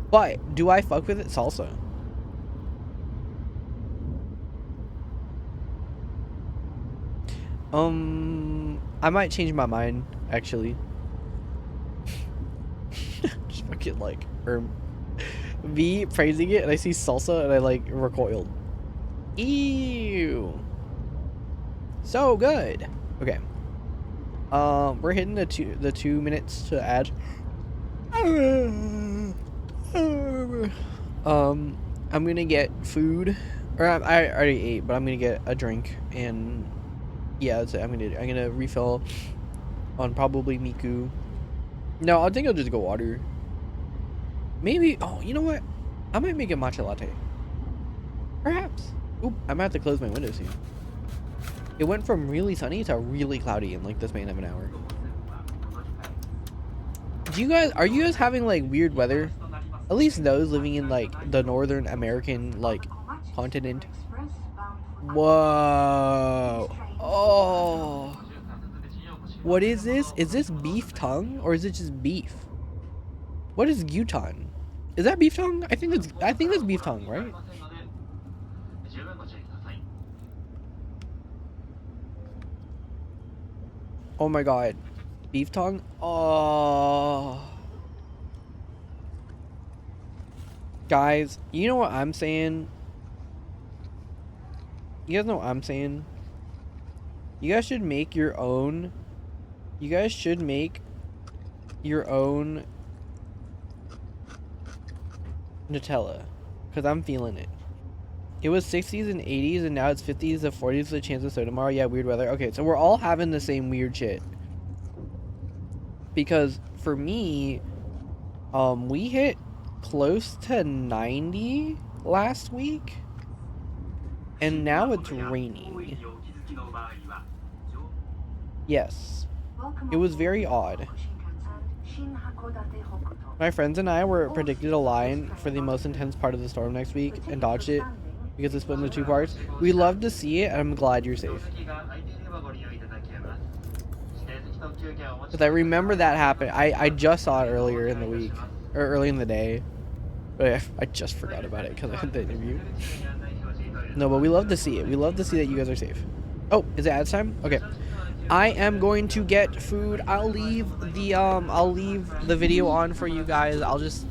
But do I fuck with it salsa? I might change my mind actually. Just fucking like me praising it and I see salsa and I like recoiled. Ew. So good. Okay. We're hitting the 2 minutes to add. I'm gonna get food, or I already ate, but I'm gonna get a drink, and yeah, that's it. I'm gonna refill on probably Miku. No, I think I'll just go water. Maybe. Oh, you know what? I might make a matcha latte. Perhaps. Oop, I might have to close my window soon. It went from really sunny to really cloudy in like the span of an hour. Are you guys having like weird weather? At least those living in like the Northern American like continent. Whoa. Oh. What is this? Is this beef tongue or is it just beef? What is gyutan? Is that beef tongue? I think that's beef tongue, right? Oh my god. Beef tongue? Oh. Guys, you know what I'm saying? You guys know what I'm saying? You guys should make your own. You guys should make your own Nutella. Because I'm feeling it. It was 60s and 80s, and now it's 50s and 40s with a chance of snow tomorrow. Yeah, weird weather. Okay, so we're all having the same weird shit. Because for me, we hit close to 90 last week, and now it's raining. Yes. It was very odd. My friends and I were predicted a line for the most intense part of the storm next week and dodged it because it's split into two parts. We love to see it, and I'm glad you're safe. Because I remember that happened. I just saw it earlier in the week, or early in the day. But I just forgot about it because I had the interview. No, but we love to see it. We love to see that you guys are safe. Oh, is it ads time? Okay. I am going to get food. I'll leave the video on for you guys. I'll just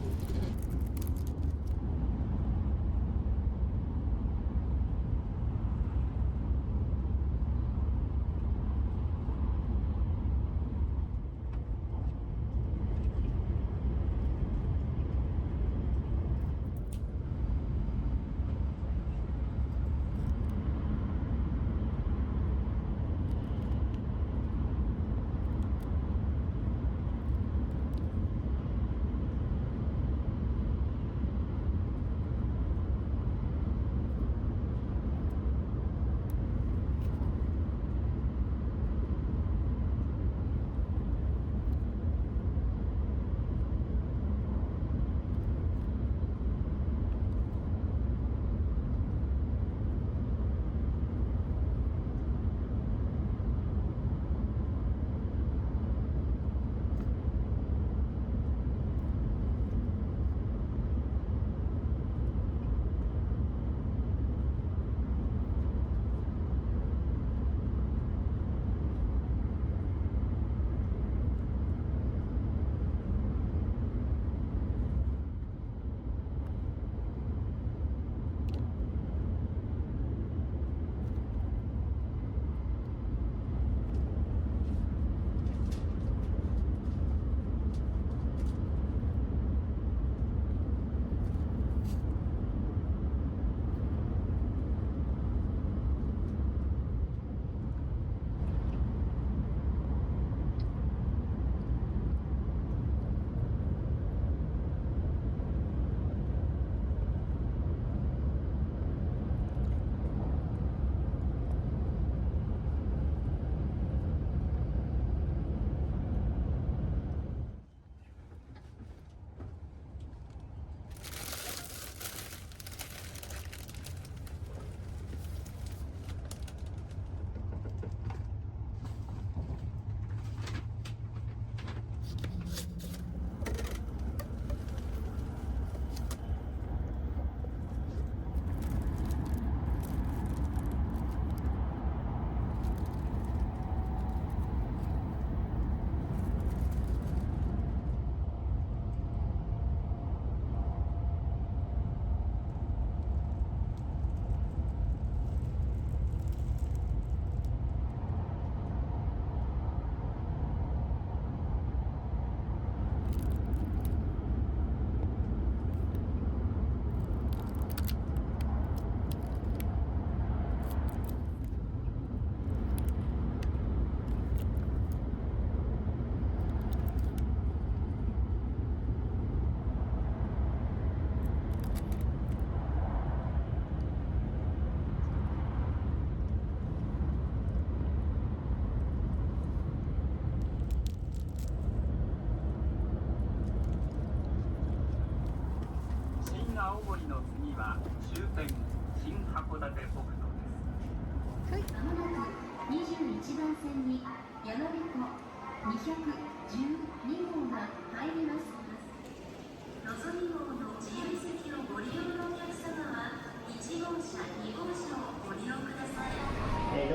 4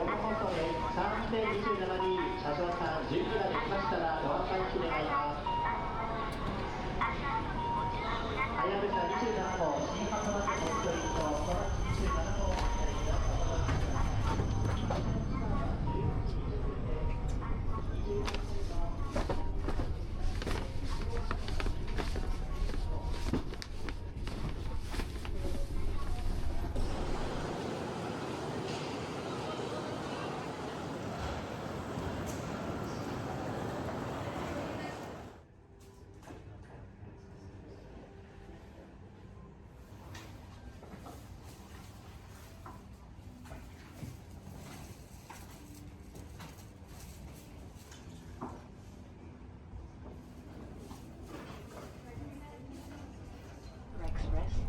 番放送で3027に車掌さん準備ができましたらご案内して願います。はやぶさ27号新函館国際と小町27号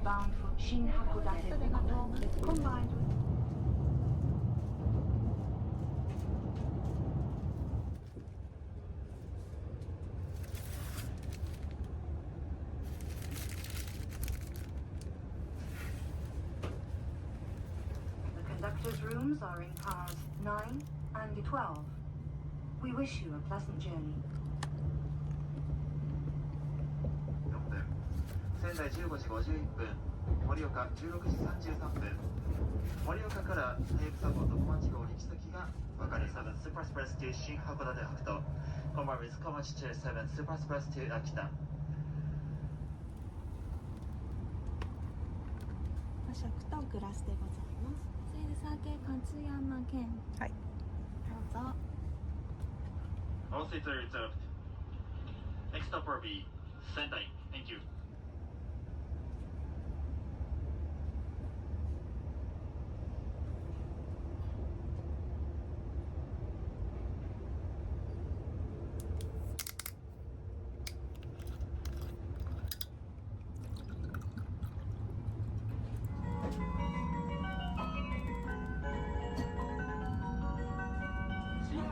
bound for Shin Hakodate Neko, combined with the conductor's rooms are in cars 9 and 12. We wish you a pleasant journey. 仙台15時51分、盛岡16時33分、盛岡からはやぶさ号と小町号行き先が分かり7 Super Express to 新函館北斗、コンバービス小町中7 Super Express to 秋田。和食とグラスでございます。セールサー系勝山県。はい。どうぞ。 All seats are reserved. Next stop will be Sendai. Thank you.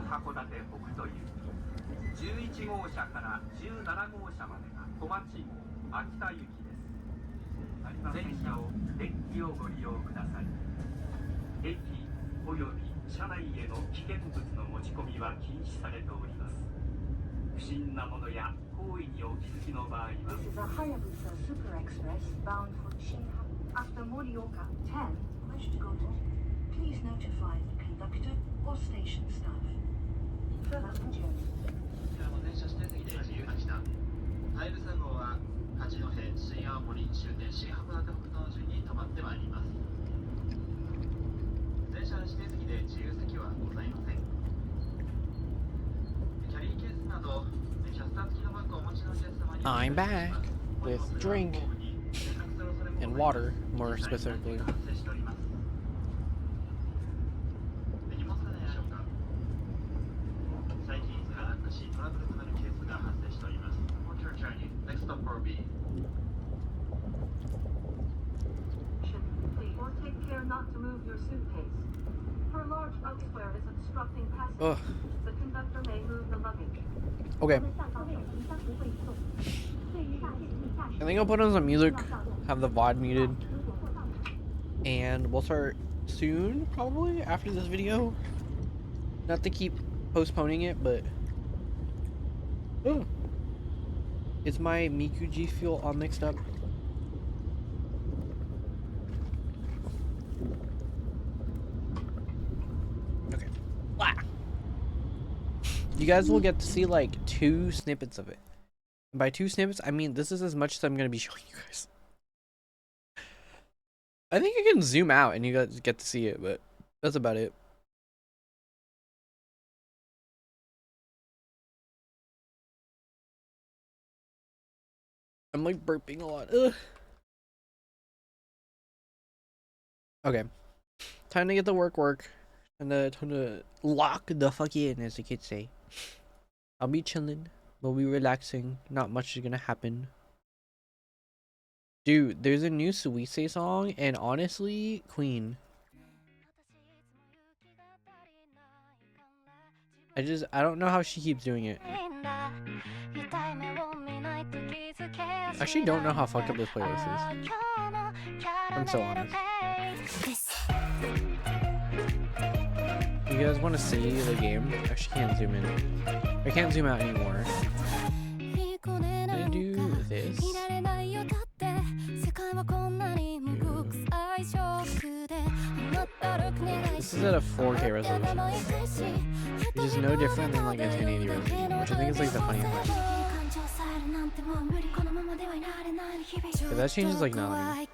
函館北斗行き11号車から17号車までが小町号秋田行きです。全車をデッキをご利用ください。駅および車内への危険物の持ち込みは禁止されております。不審なものや行為にお気づきの場合は This is a Hayabusa Super Express bound for Shin after Morioka 10. Wish to go to? Please notify the conductor or station staff. Further journey. 電車指定席で自由な時間。はやぶさ号は八戸、新青森、終点新函館北斗の順に停まってまいります。電車の指定席で自由席はございません。キャリーケースなどキャスター付きのバッグをお持ちのお客様に I'm back with drink and water, more specifically. 最近トラブルとなるケースが発生しております。Next stop will be Or take care not to move your suitcase. Her large elsewhere is obstructing passage. Ugh. The conductor may move the luggage. Okay. I think I'll put on some music, have the VOD muted, and we'll start soon, probably, after this video. Not to keep postponing it, but... Oh. Is my Mikuji fuel all mixed up? Okay. Blah. You guys will get to see like 2 snippets of it. And by 2 snippets, I mean this is as much as I'm going to be showing you guys. I think I can zoom out and you guys get to see it, but that's about it. I'm like burping a lot. Ugh. Okay. Time to get the work. And time to lock the fuck in, as the kids say. I'll be chilling. We'll be relaxing. Not much is gonna happen. Dude, there's a new Suisse song, and honestly, Queen. I don't know how she keeps doing it. I actually don't know how fucked up this playlist is. I'm so honest. You guys want to see the game? Actually, can't zoom in. I can't zoom out anymore. Can I do this? This is at a 4K resolution, which is no different than like a 1080 resolution, which I think is like the funniest part. But that changes like nothing.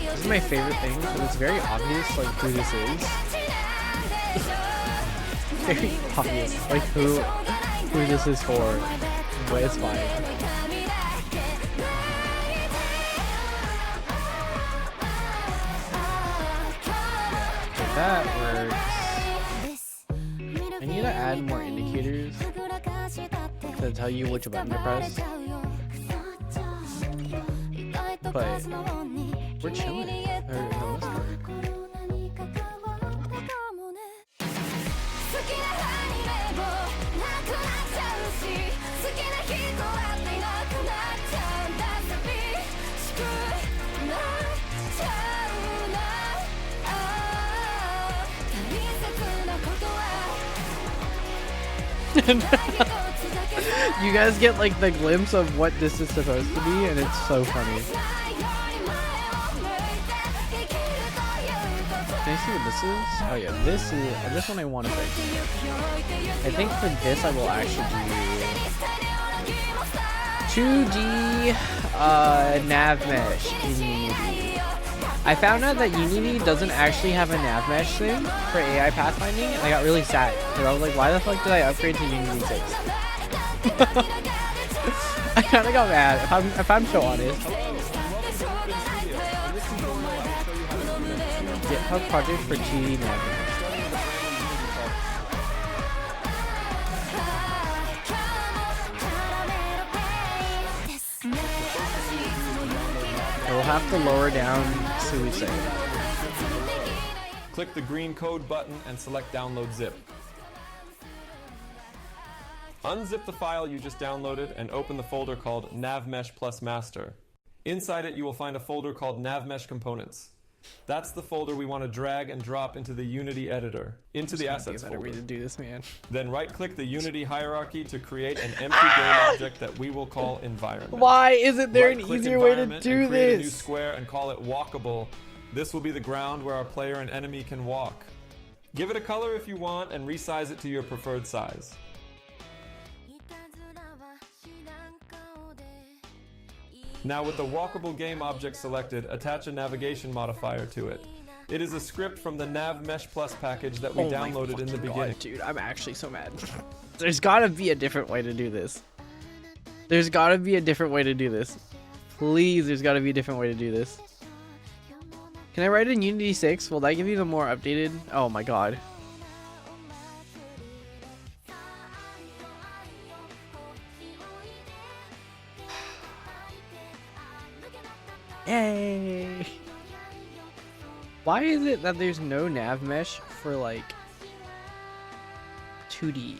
This is my favorite thing, but it's very obvious like who this is. Very obvious like who this is for, but it's fine. If that works, I need to add more indicators to tell you which button to press. But we're chilling for the most part. You guys get like the glimpse of what this is supposed to be, and it's so funny. Can I see what this is? Oh yeah, this one I want to fix. I think for this I will actually do 2D nav mesh in Unity. I found out that Unity doesn't actually have a nav mesh thing for AI pathfinding, and I got really sad because I was like, why the fuck did I upgrade to Unity 6? I kind of got mad if I'm so honest. GitHub project for 2D nav mesh. I will have to lower down Suicide. Click the green code button and select download zip. Unzip the file you just downloaded and open the folder called navmesh plus master. Inside it you will find a folder called navmesh components. That's the folder we want to drag and drop into the Unity editor, into the assets folder. To do this, man. Then right-click the Unity hierarchy to create an empty game object that we will call environment. Why isn't there an easier way to do create a new this? square and call it walkable. This will be the ground where our player and enemy can walk. Give it a color if you want and resize it to your preferred size. Now with the walkable game object selected, attach a navigation modifier to it. It is a script from the Nav Mesh Plus package that we downloaded in the beginning. Dude, I'm actually so mad. There's gotta be a different way to do this. There's gotta be a different way to do this. Please, there's gotta be a different way to do this. Can I write in Unity 6? Will that give you the more updated? Oh my god. Yay! Why is it that there's no nav mesh for like 2D?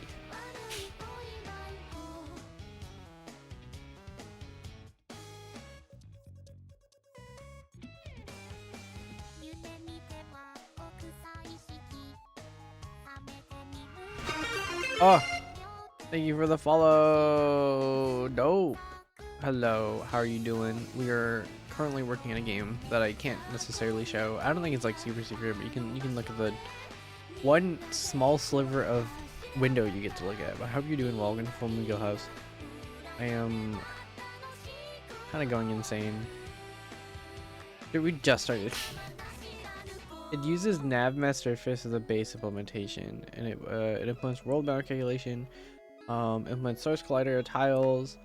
Oh, thank you for the follow. Dope. Hello, how are you doing? We are currently working on a game that I can't necessarily show. I don't think it's like super secret, but you can look at the one small sliver of window you get to look at. But I hope you're doing well. I'm gonna film the Go House. I am kind of going insane. Dude, we just started. It uses NavMesh surface as a base implementation, and it implements world boundary calculation, implements source collider tiles,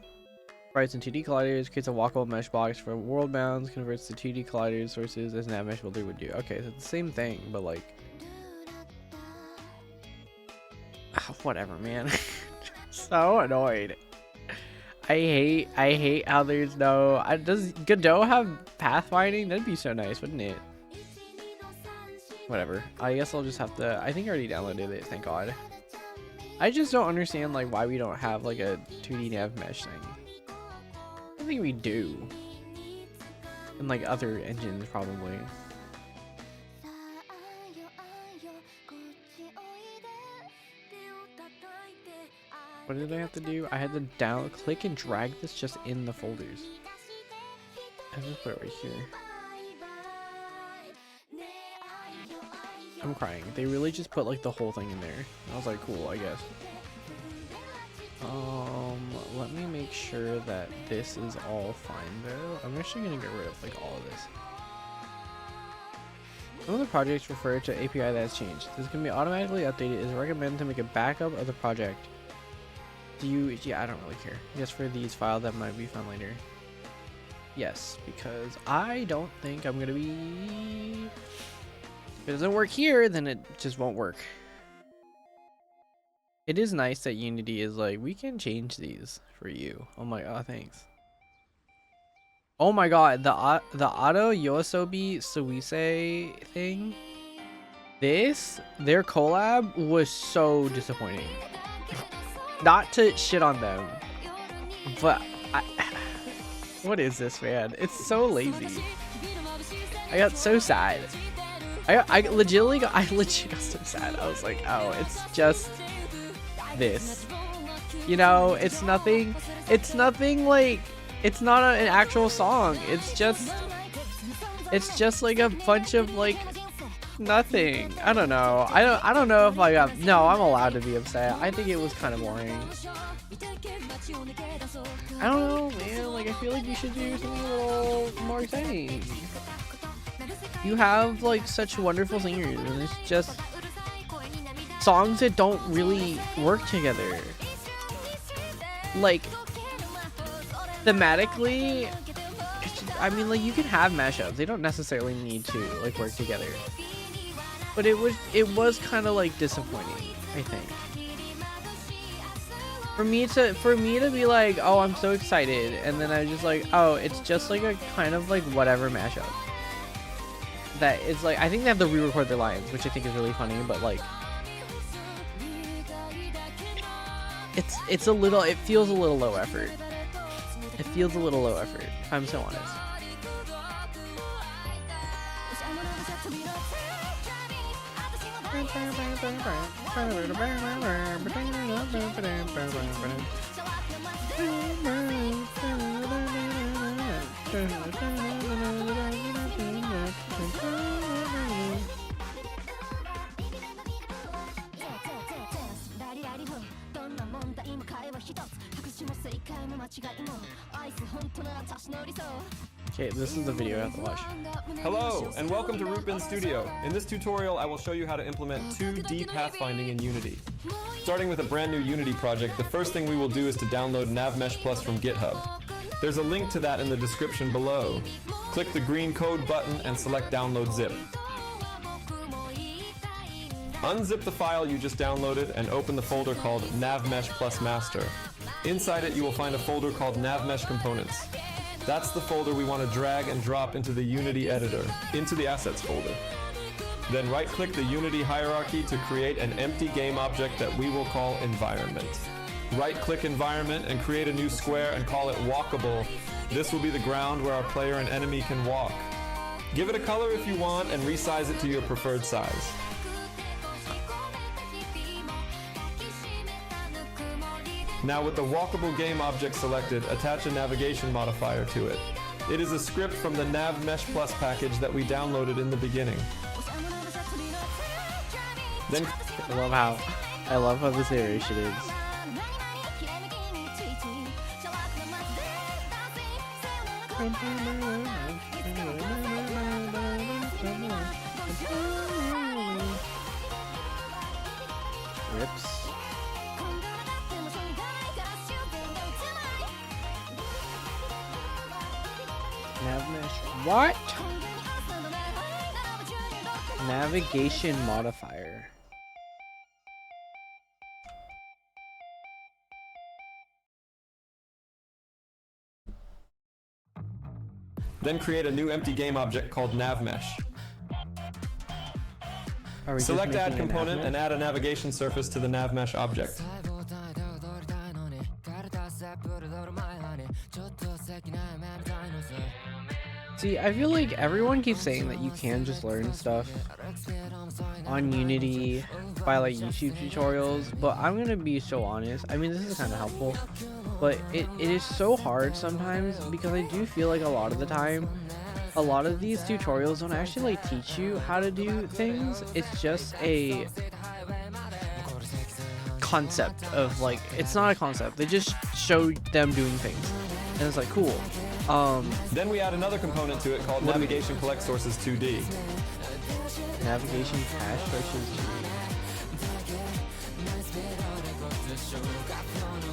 sprites and 2D colliders, creates a walkable mesh box for world bounds, converts the 2D colliders sources as NavMesh builder would do. Okay, so it's the same thing, but like, whatever, man. So annoyed. I hate how there's no. Does Godot have pathfinding? That'd be so nice, wouldn't it? Whatever. I guess I'll just have to. I think I already downloaded it. Thank God. I just don't understand like why we don't have like a 2D nav mesh thing. I think we do. And like other engines probably. What did I have to do? I had to click and drag this just in the folders. I'm gonna put it right here. I'm crying. They really just put like the whole thing in there. I was like, cool, I guess. Let me make sure that this is all fine though. I'm actually gonna get rid of like all of this. Some of the projects refer to API that has changed. This can be automatically updated. It is recommended to make a backup of the project. Yeah, I don't really care. Just for these files that might be fun later. Yes, because I don't think I'm gonna be. If it doesn't work here, then it just won't work. It is nice that Unity is like, we can change these for you. Oh my god, thanks. Oh my god, the auto Yoasobi Suise thing. Their collab was so disappointing. Not to shit on them, but what is this, man? It's so lazy. I got so sad. I legit got so sad. I was like, oh, it's just this. You know, it's nothing like, it's not an actual song. It's just like a bunch of like nothing. I don't know. I don't know if no, I'm allowed to be upset. I think it was kind of boring. I don't know, man. Like, I feel like you should do something a little more exciting. You have like such wonderful singers, and it's just songs that don't really work together. Like, thematically, I mean, like, you can have mashups. They don't necessarily need to like work together. But it was kind of like disappointing, I think. For me to be like, oh, I'm so excited, and then I was just like, oh, it's just like a kind of like whatever mashup. That is like, I think they have to re-record their lines, which I think is really funny, but like, it feels a little low effort. It feels a little low effort, if I'm so honest. Okay, this is the video I have to watch. Hello, and welcome to Rootbin Studio. In this tutorial, I will show you how to implement 2D pathfinding in Unity. Starting with a brand new Unity project, the first thing we will do is to download NavMesh Plus from GitHub. There's a link to that in the description below. Click the green code button and select Download Zip. Unzip the file you just downloaded and open the folder called NavMesh Plus Master. Inside it, you will find a folder called NavMesh Components. That's the folder we want to drag and drop into the Unity editor, into the Assets folder. Then right-click the Unity hierarchy to create an empty game object that we will call Environment. Right-click Environment and create a new square and call it Walkable. This will be the ground where our player and enemy can walk. Give it a color if you want and resize it to your preferred size. Now with the walkable game object selected, attach a navigation modifier to it. It is a script from the NavMesh Plus package that we downloaded in the beginning. Then I love how this iteration is. Rips. What? Navigation modifier. Then create a new empty game object called NavMesh. Are we just Select making add an component admin? and add a navigation surface to the NavMesh object. See, I feel like everyone keeps saying that you can just learn stuff on Unity by like YouTube tutorials, but I'm gonna be so honest. I mean, this is kind of helpful, but it is so hard sometimes because I do feel like a lot of the time, a lot of these tutorials don't actually like teach you how to do things. It's just a concept of like, it's not a concept. They just show them doing things, and it's like cool. Then we add another component to it called What do we- Navigation Collect Sources 2D. Navigation cache versus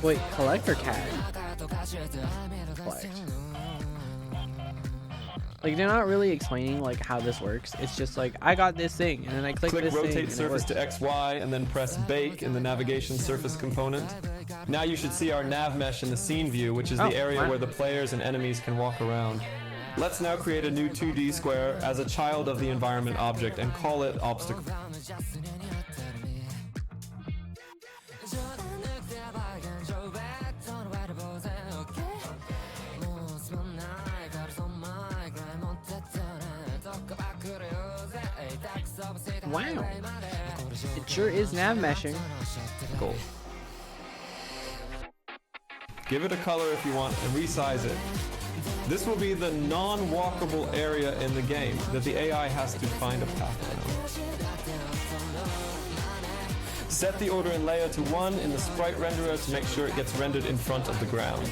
wait, collect or cache? Collect. Like, they're not really explaining like how this works. It's just like, I got this thing, and then I click this thing, rotate and it surface works. to XY, and then press bake in the navigation surface component. Now you should see our nav mesh in the scene view, which is Oh, the area wow. where the players and enemies can walk around. Let's now create a new 2D square as a child of the environment object and call it obstacle. Wow, it sure is nav meshing. Cool. Give it a color if you want and resize it. This will be the non-walkable area in the game that the AI has to find a path around. Set the order in layer to 1 in the sprite renderer to make sure it gets rendered in front of the ground.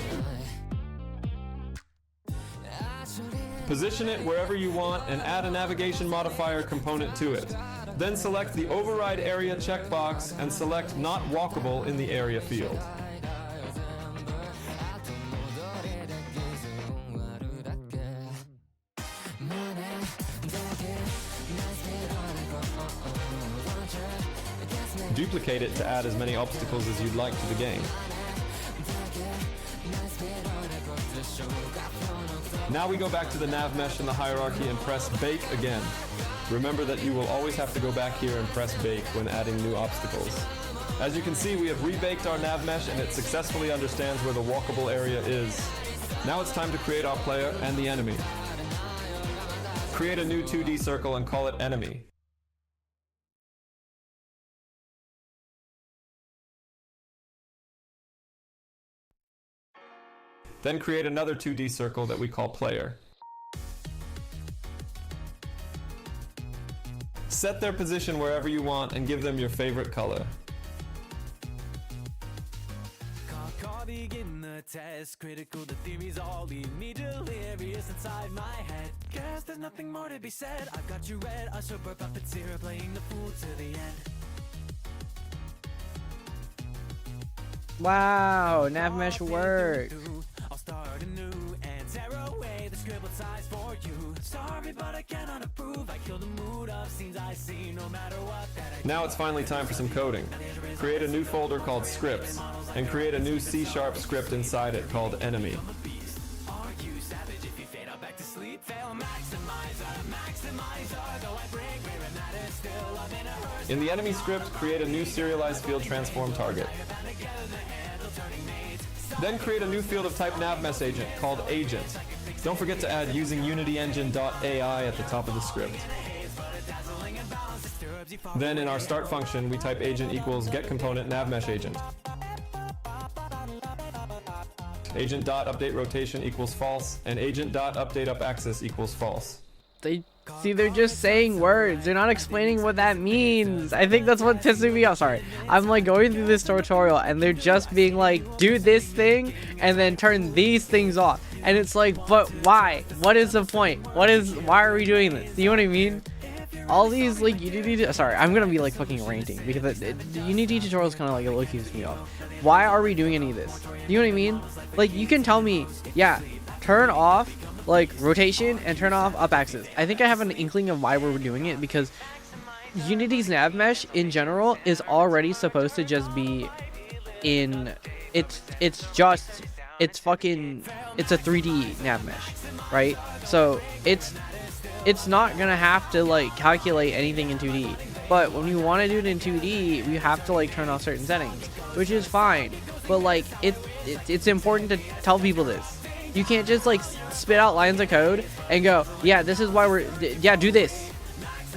Position it wherever you want and add a navigation modifier component to it. Then select the override area checkbox and select not walkable in the area field. Duplicate it to add as many obstacles as you'd like to the game. Now we go back to the nav mesh in the hierarchy and press bake again. Remember that you will always have to go back here and press bake when adding new obstacles. As you can see, we have rebaked our nav mesh and it successfully understands where the walkable area is. Now it's time to create our player and the enemy. Create a new 2D circle and call it enemy. Then create another 2D circle that we call player. Set their position wherever you want and give them your favorite color. Begin the test, critical, the theories all leave me delirious inside my head. Guess there's nothing more to be said. I've got you read, a super puppeteer playing the fool to the end. Wow, nav mesh worked. I'll start anew and tear away the scribbled sides for you. Sorry, but I cannot approve. I kill the mood of scenes I see, no matter what that I Now it's finally time for some coding. Create a new folder called scripts and create a new C# script inside it called enemy. are you savage if you fade out back to sleep? Fail maximizer, though I break where I'm at and still I'm in a hurry. In the enemy script, create a new serialized field transform target. Then create a new field of type navmesh agent called agent. Don't forget to add using unityengine.ai at the top of the script. Then in our start function, we type agent equals get component navmesh agent. Agent.update rotation equals false, and agent.update up axis equals false. They're just saying words. They're not explaining what that means. I think that's what pissing me off. Sorry. I'm like going through this tutorial and they're just being like, do this thing and then turn these things off. And it's like, but why? What is the point? Why are we doing this? You know what I mean? All these like Unity, sorry, I'm gonna be like fucking ranting because the Unity tutorials kind of like it keeps me off. Why are we doing any of this? You know what I mean? Like, you can tell me, yeah, turn off like rotation and turn off up axis. I think I have an inkling of why we're doing it, because Unity's nav mesh in general is already supposed to just be in, it's just it's fucking, it's a 3D nav mesh, right? So it's not gonna have to like calculate anything in 2D. But when you want to do it in 2D, we have to like turn off certain settings, which is fine. But like it's important to tell people this. You can't just like spit out lines of code and go, yeah, this is why yeah, do this.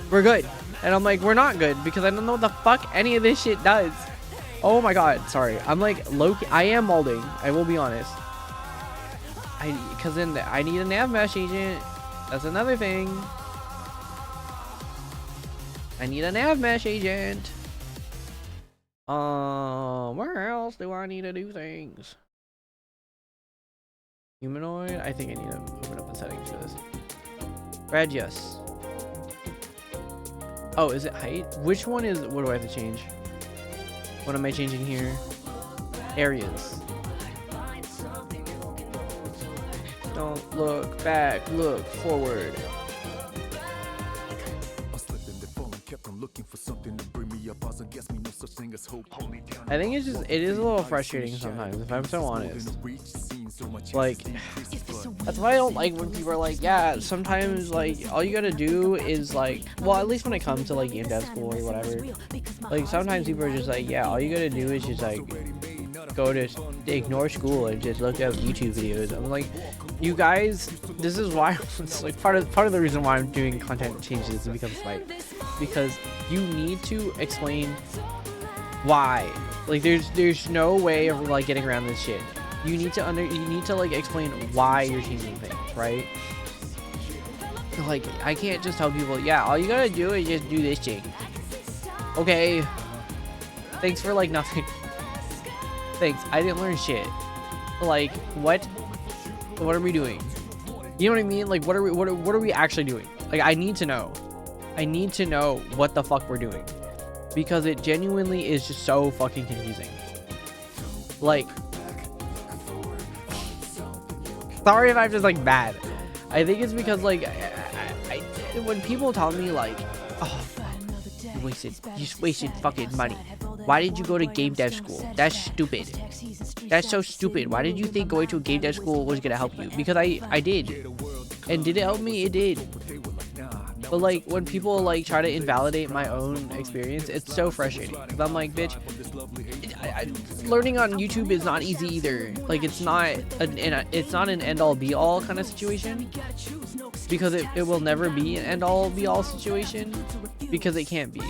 We're good. And I'm like, we're not good because I don't know what the fuck any of this shit does. Oh my god, sorry. I'm like low-key, I am molding. I will be honest. Because then I need a nav mesh agent. That's another thing. I need a nav mesh agent. Where else do I need to do things? Humanoid? I think I need to open up the settings for this. Radius. Oh, is it height? Which one is, what do I have to change? What am I changing here? Areas. Don't look back, look forward. I think it's just, it is a little frustrating sometimes, if I'm so honest. Like, that's why I don't like when people are like, yeah, sometimes like all you gotta do is like, well, at least when it comes to like game dev school or whatever, like sometimes people are just like, yeah, all you gotta do is just like go to ignore school and just look up YouTube videos. I'm like, you guys, this is why it's like part of the reason why I'm doing content changes is because you need to explain why. Like there's no way of like getting around this shit. You need to like explain why you're changing things, right? Like I can't just tell people, yeah, all you gotta do is just do this thing. Okay, thanks for like nothing. Thanks, I didn't learn shit. Like what are we doing? You know what I mean? Like what are we actually doing? Like I need to know what the fuck we're doing, because it genuinely is just so fucking confusing. Like, sorry if I'm just like bad. I think it's because like when people tell me like, oh, you just wasted fucking money. Why did you go to game dev school? That's stupid. That's so stupid. Why did you think going to a game dev school was gonna help you? Because I did. And did it help me? It did. But like when people like try to invalidate my own experience, it's so frustrating. Cause I'm like, bitch, learning on YouTube is not easy either. Like it's not an end all be all kind of situation, because it will never be an end all be all situation, because it can't be.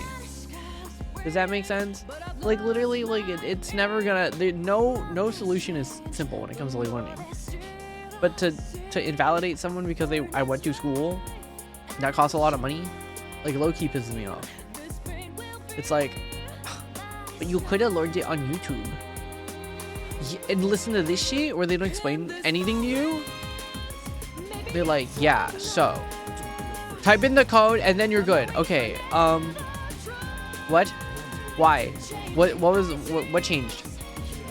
Does that make sense? Like literally, like it's never gonna. No solution is simple when it comes to like learning. But to invalidate someone because I went to school that costs a lot of money, like low-key pisses me off. It's like, but you could have learned it on YouTube and listen to this shit where they don't explain anything to you. They're like, yeah, so type in the code and then you're good. Okay, what? Why? What changed?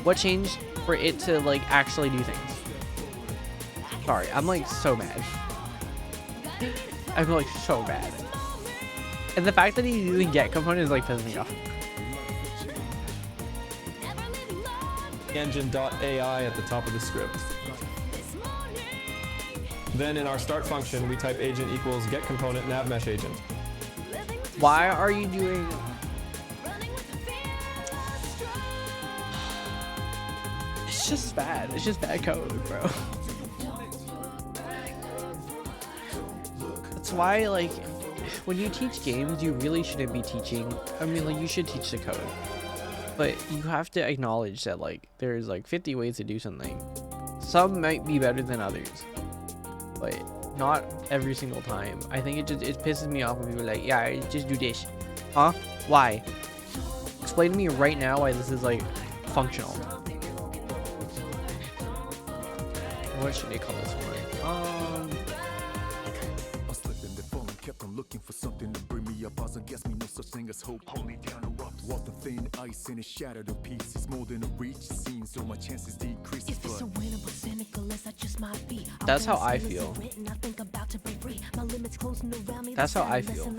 What changed for it to like actually do things? Sorry, I'm like so mad. I'm like so bad. And the fact that he's using get component is like pissing me off. Engine.ai at the top of the script. Then in our start function, we type agent equals get component nav mesh agent. Why are you doing... It's just bad. It's just bad code, bro. That's why, like, when you teach games, you really shouldn't be teaching... I mean, like, you should teach the code. But you have to acknowledge that, like, there's, like, 50 ways to do something. Some might be better than others. But not every single time. I think it pisses me off when people are like, yeah, just do this. Huh? Why? Explain to me right now why this is, like, functional. What should they call this one? Kept on looking for something to bring me up. I guess me no such thing as hope. Hold me down or up. Walked on thin ice and it shattered to pieces. More than a reach scene, so my chances decrease. That's how I feel. That's how I feel.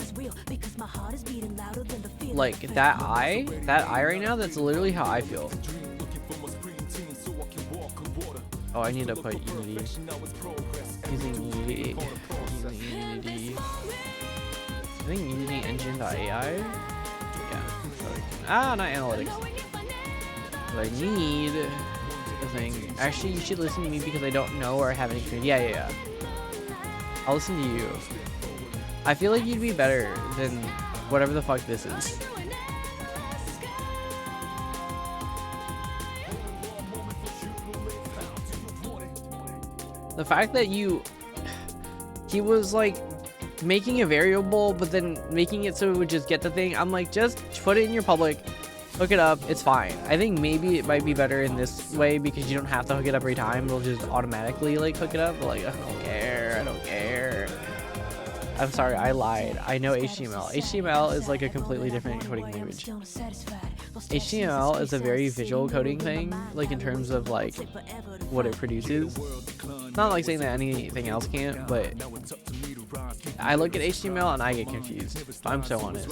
Like that eye right now, that's literally how I feel. Oh, I need to put Unity. Using Unity. I think Unity Engine.ai. Yeah. Not analytics. But I need the thing. Actually, you should listen to me because I don't know or I haven't experience. Yeah. I'll listen to you. I feel like you'd be better than whatever the fuck this is. The fact that he was like making a variable but then making it so it would just get the thing. I'm like, just put it in your public, hook it up, it's fine. I think maybe it might be better in this way because you don't have to hook it up every time. It'll just automatically like hook it up, but like I don't care. I'm sorry, I lied. I know HTML. HTML is like a completely different coding language. HTML is a very visual coding thing, like in terms of like what it produces. Not like saying that anything else can't, but I look at HTML and I get confused. I'm so honest.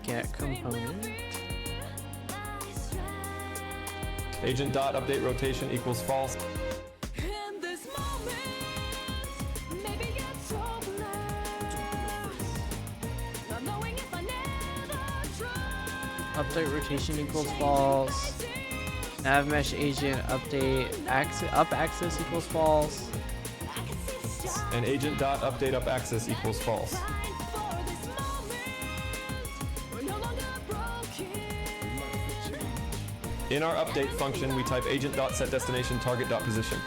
Get component. Agent dot update rotation equals false. Update rotation equals false. Nav mesh agent update up axis equals false. And agent dot update up axis equals false. In our update function, we type agent.setDestination target.position.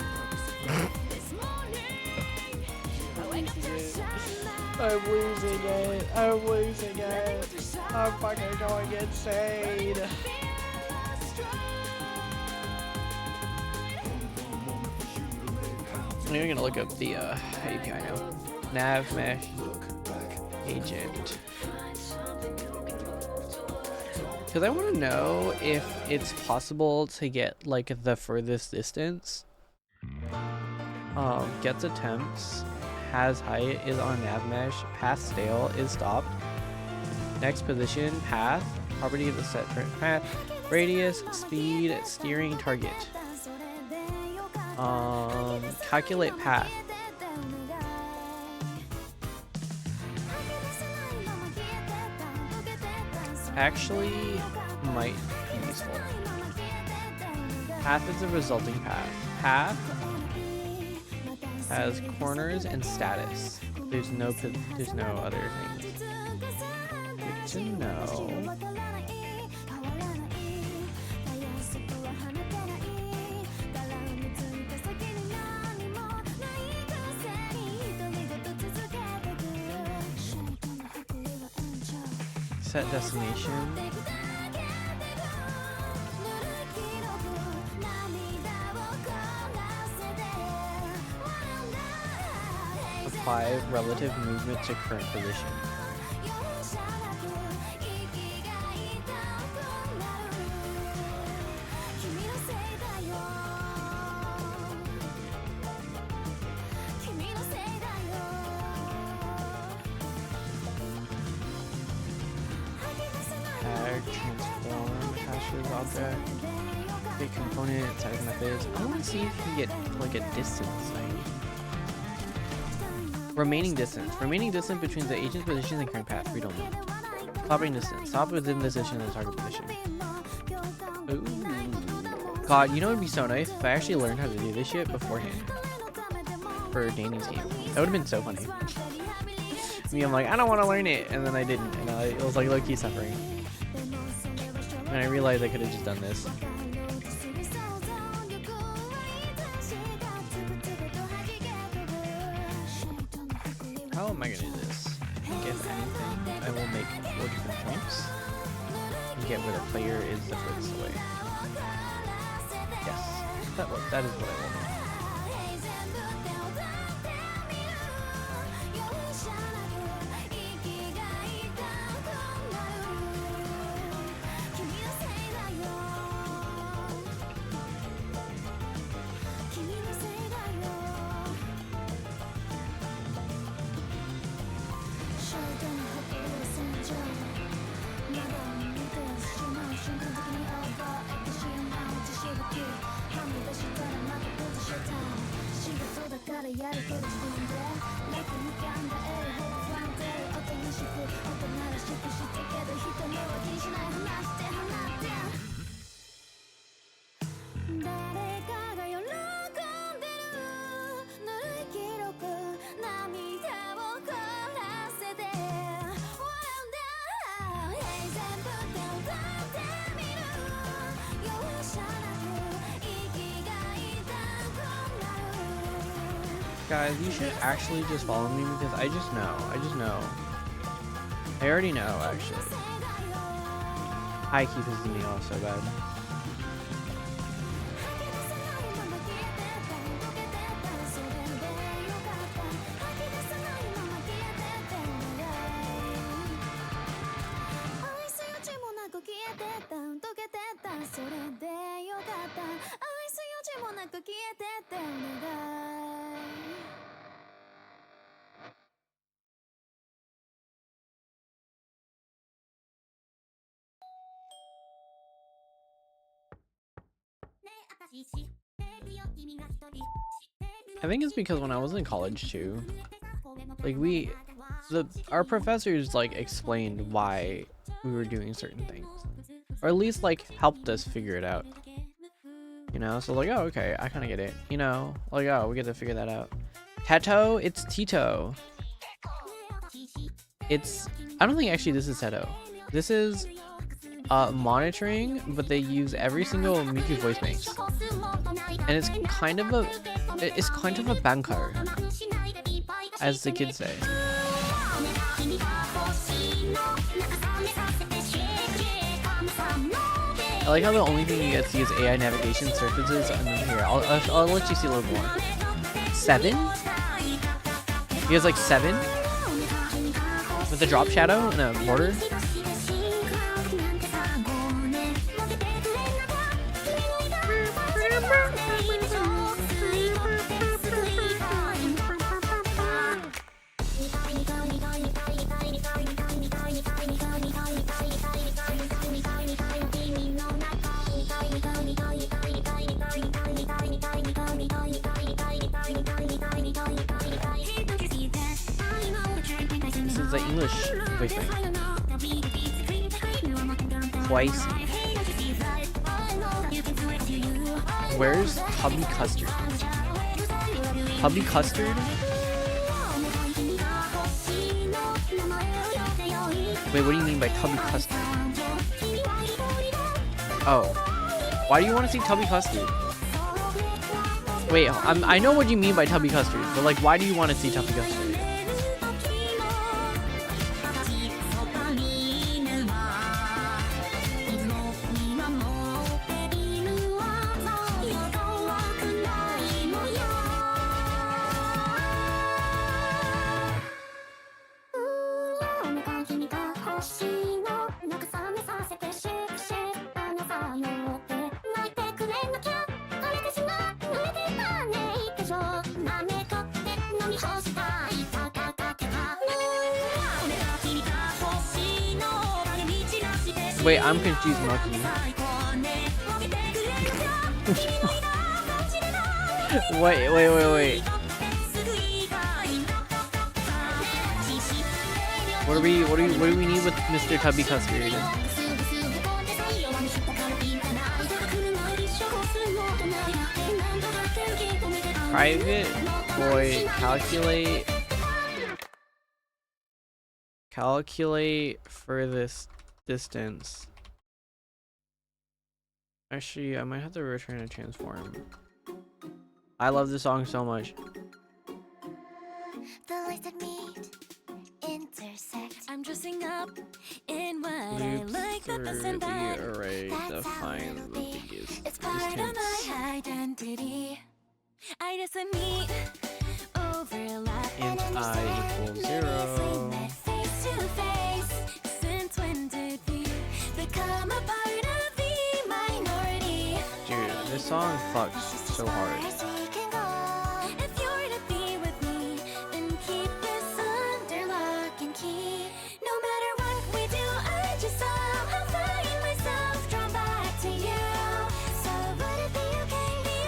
I'm losing it. I'm fucking going insane. I'm gonna look up the API now. Nav mesh agent. Because I want to know if it's possible to get like the furthest distance. Gets attempts, has height, is on nav mesh, path stale, is stopped. Next position, path, property of the set path, radius, speed, steering, target. Calculate path. Actually might be useful. Path is a resulting path. Path has corners and status. There's no other things. Good to know. Set destination. Apply relative movement to current position. Transform hashes object. Big component, size methods. I want to see if you can get like a distance thing. Remaining distance. Remaining distance between the agent's position and current path. We don't know. Stopping distance. Stop within the position of the target position. Ooh. God, you know what would be so nice if I actually learned how to do this shit beforehand. For Danny's game. That would have been so funny. Me, I'm like, I don't want to learn it, and then I didn't, and it was like low-key suffering. And I realized I could have just done this. How am I gonna do this? I think if anything, I will make 4 different points and get where the player is the furthest away. Yes, that is what I will do. Guys, you should actually just follow me because I just know. I already know, actually. I keep pissing me off so bad. I think it's because when I was in college too, like our professors like explained why we were doing certain things, or at least like helped us figure it out. You know, so like, oh, okay, I kind of get it. You know, like, oh, we get to figure that out. Teto, it's Tito. I don't think actually this is Teto. This is monitoring, but they use every single Miku voice banks, and it's kind of a banker, as the kids say. I like how the only thing you get to see is AI navigation surfaces, and then here I'll let you see a little more. 7? He has like 7 with a drop shadow and a border. This is the English voice thing. Twice. Where's Tubby Custard? Tubby Custard? Wait, what do you mean by Tubby Custard? Oh. Why do you want to see Tubby Custard? Wait, I know what you mean by Tubby Custard, but like, why do you want to see Tubby Custard? Wait, I'm confused, Maki. Wait. What do we need with Mr. Tubby Custard? Private boy, calculate furthest distance. Actually, I might have to return a transform. I love this song so much. The lights that meet intersect. I'm dressing up in what I like, that this and that. Array That's how define it'll the be. biggest It's part of distance. my identity. I just meet, overlap, Int I equals 0. face to face. Since when did we become a part of the minority? Dude, this song fucks so hard. If you're to be with me, then keep this under lock and key. No matter what we do, I just somehow find myself drawn back to you. So would it be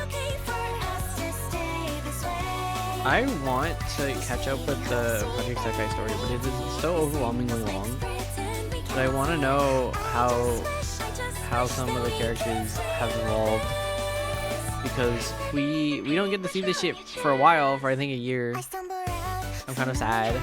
okay for us to stay this way? I want to catch up with the Project Sekai story, but it is so overwhelmingly long. But I want to know how some of the characters have evolved, because we don't get to see this shit for a while, for I think a year. I'm kind of sad.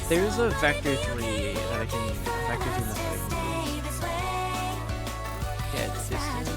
There's a Vector 3 that I can Vector 3 method. Yeah, it's distance.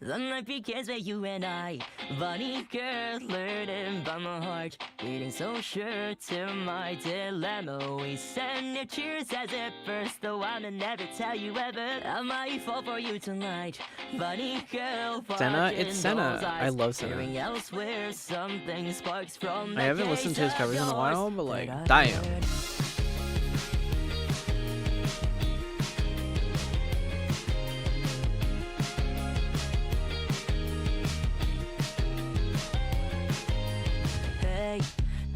The night begins where you and I, bunny girl, learning by my heart, beating so sure to my dilemma. We send your cheers as it burst, though I never tell you ever I might fall for you tonight. Bunny girl, Senna, it's Senna. I love Senna. Elsewhere, something sparks from I haven't listened to his covers in a while, but like, damn.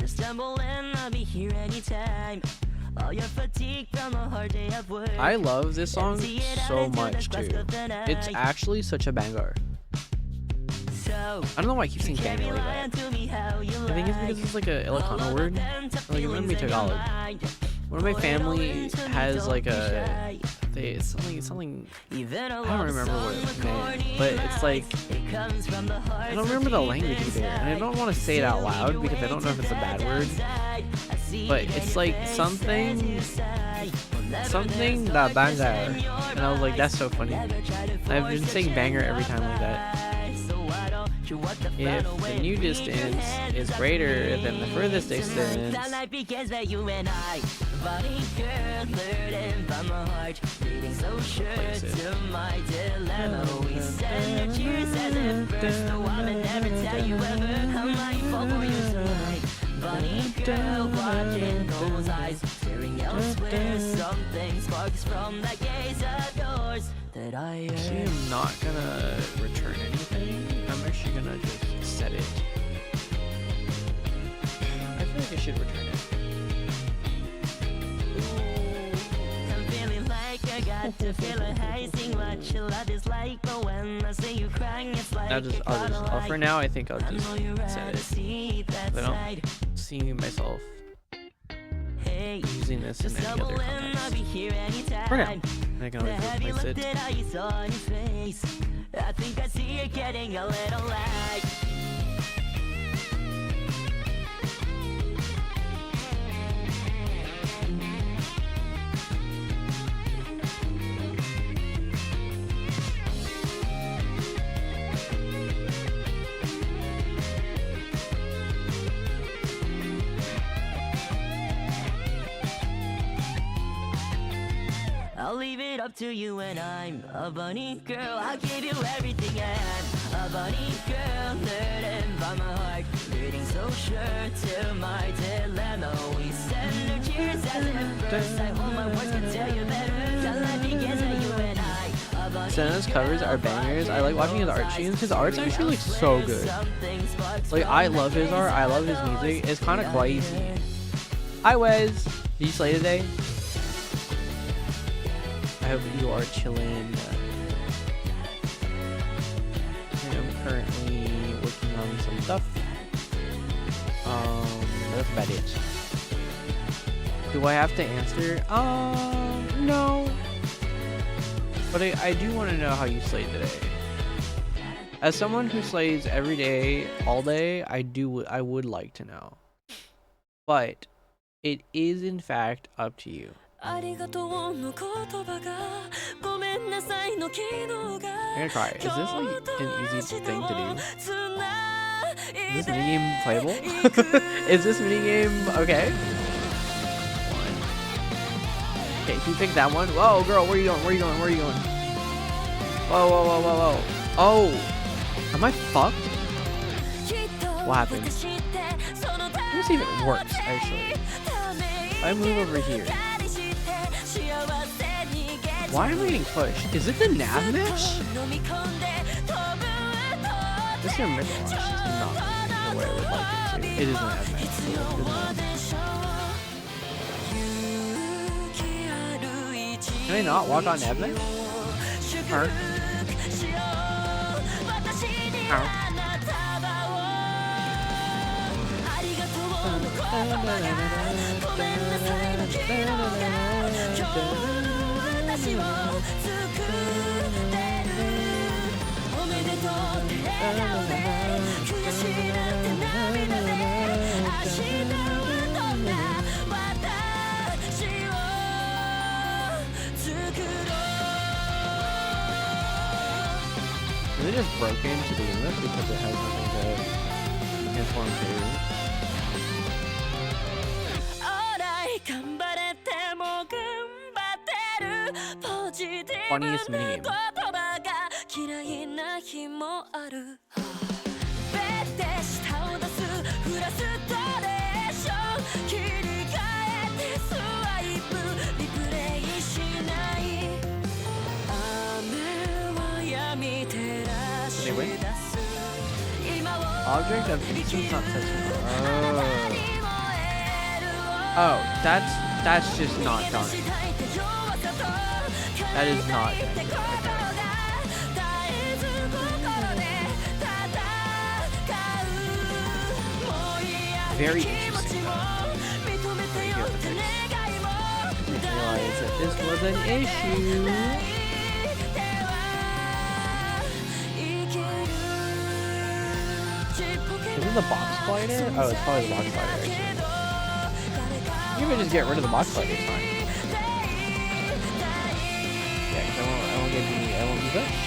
Stumble and I'll be here anytime. All your fatigue from a hard day of work. I love this song so much too. It's actually such a banger. I don't know why I keep saying banger like that. I think it's because it's like a Ilocano word. Like it wouldn't be Tagalog. One of my family has like a it's something I don't remember what it meant, but it's like I don't remember the language either, and I don't want to say it out loud because I don't know if it's a bad word, but it's like something that banger, and I was like, that's so funny. I've been saying banger every time like that. If the new distance is greater than the furthest distance, Bunny girl watching those eyes, staring elsewhere. Something sparks from that gaze of yours that I actually am not gonna return anything. I'm actually gonna just set it. I feel like I should return it. I'm feeling like I got to feel a hazing what your love is like, but when I see you crying, it's like For now, I think I'll just set it. I don't see myself using this in any other context. For now, I can always replace it. I think I see you getting a little light. I'll leave it up to you, and I'm a bunny girl. I'll give you everything I am. A bunny girl, learning by my heart, reading so sure to my dilemma. We send our cheers as if first. I hope my words can tell you better. The life begins with you and I. Senna's covers are bangers. I like watching his art streams. His art's actually like so good. Like I love his art. I love his music. It's kind of crazy. Hi Wes. Did you slay today? I hope you are chilling. I'm currently working on some stuff. That's about it. Do I have to answer? No. But I do want to know how you slayed today. As someone who slays every day, all day, I would like to know. But it is in fact up to you. I'm gonna cry. Is this like an easy thing to do? Is this minigame playable? Is this minigame okay? Okay, if you pick that one. Whoa, girl, where are you going? Where are you going? Where are you going? Whoa, whoa, whoa, whoa, whoa. Oh! Am I fucked? What happened? Let me see if it works, actually. If I move over here. Why am I getting pushed? Is it the nav mesh? This is a mirror wash. It's not the way I would like it to. It is a nav mesh. Can I not walk on nav mesh? Or? Is it just broken to begin with because it has nothing to transform to? Funniest minigame. Anyway. Object of instant successful. Oh, that's just not done. That is not done. Okay. Very interesting. Didn't realize that this was an issue. Is it the box glider? Oh, it's probably the box glider, actually. You can just get rid of the box glider, it's fine. Yeah, because I won't be pushed.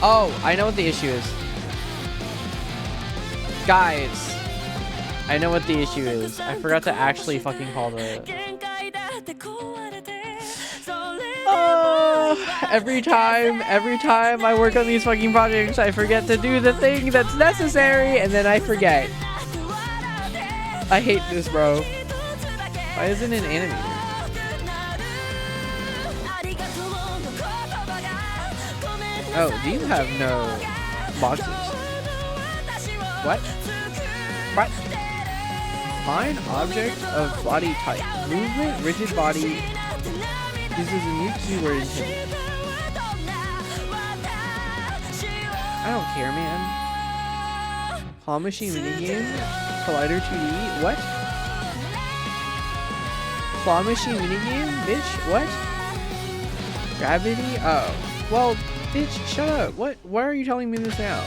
Oh, I know what the issue is. Guys, I know what the issue is. I forgot to actually fucking call the... Every time I work on these fucking projects, I forget to do the thing that's necessary, and then I forget. I hate this, bro. Why isn't it animated? Oh, these have no boxes. What? What? Find object of body type. Movement, rigid body. Uses a new keyword intended. I don't care, man. Claw machine minigame? Collider 2D? What? Claw machine minigame? Bitch, what? Gravity? Oh. Well, bitch, shut up. What? Why are you telling me this now?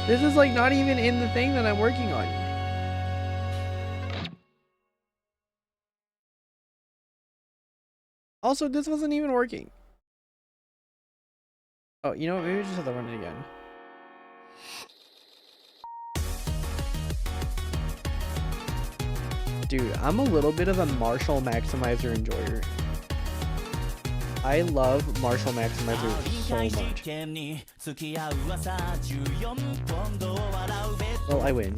This is like not even in the thing that I'm working on. Also, this wasn't even working. Oh, you know what? Maybe we just have to run it again. Dude, I'm a little bit of a Marshall maximizer enjoyer. I love Marshall Maximizer so much. Well, I win.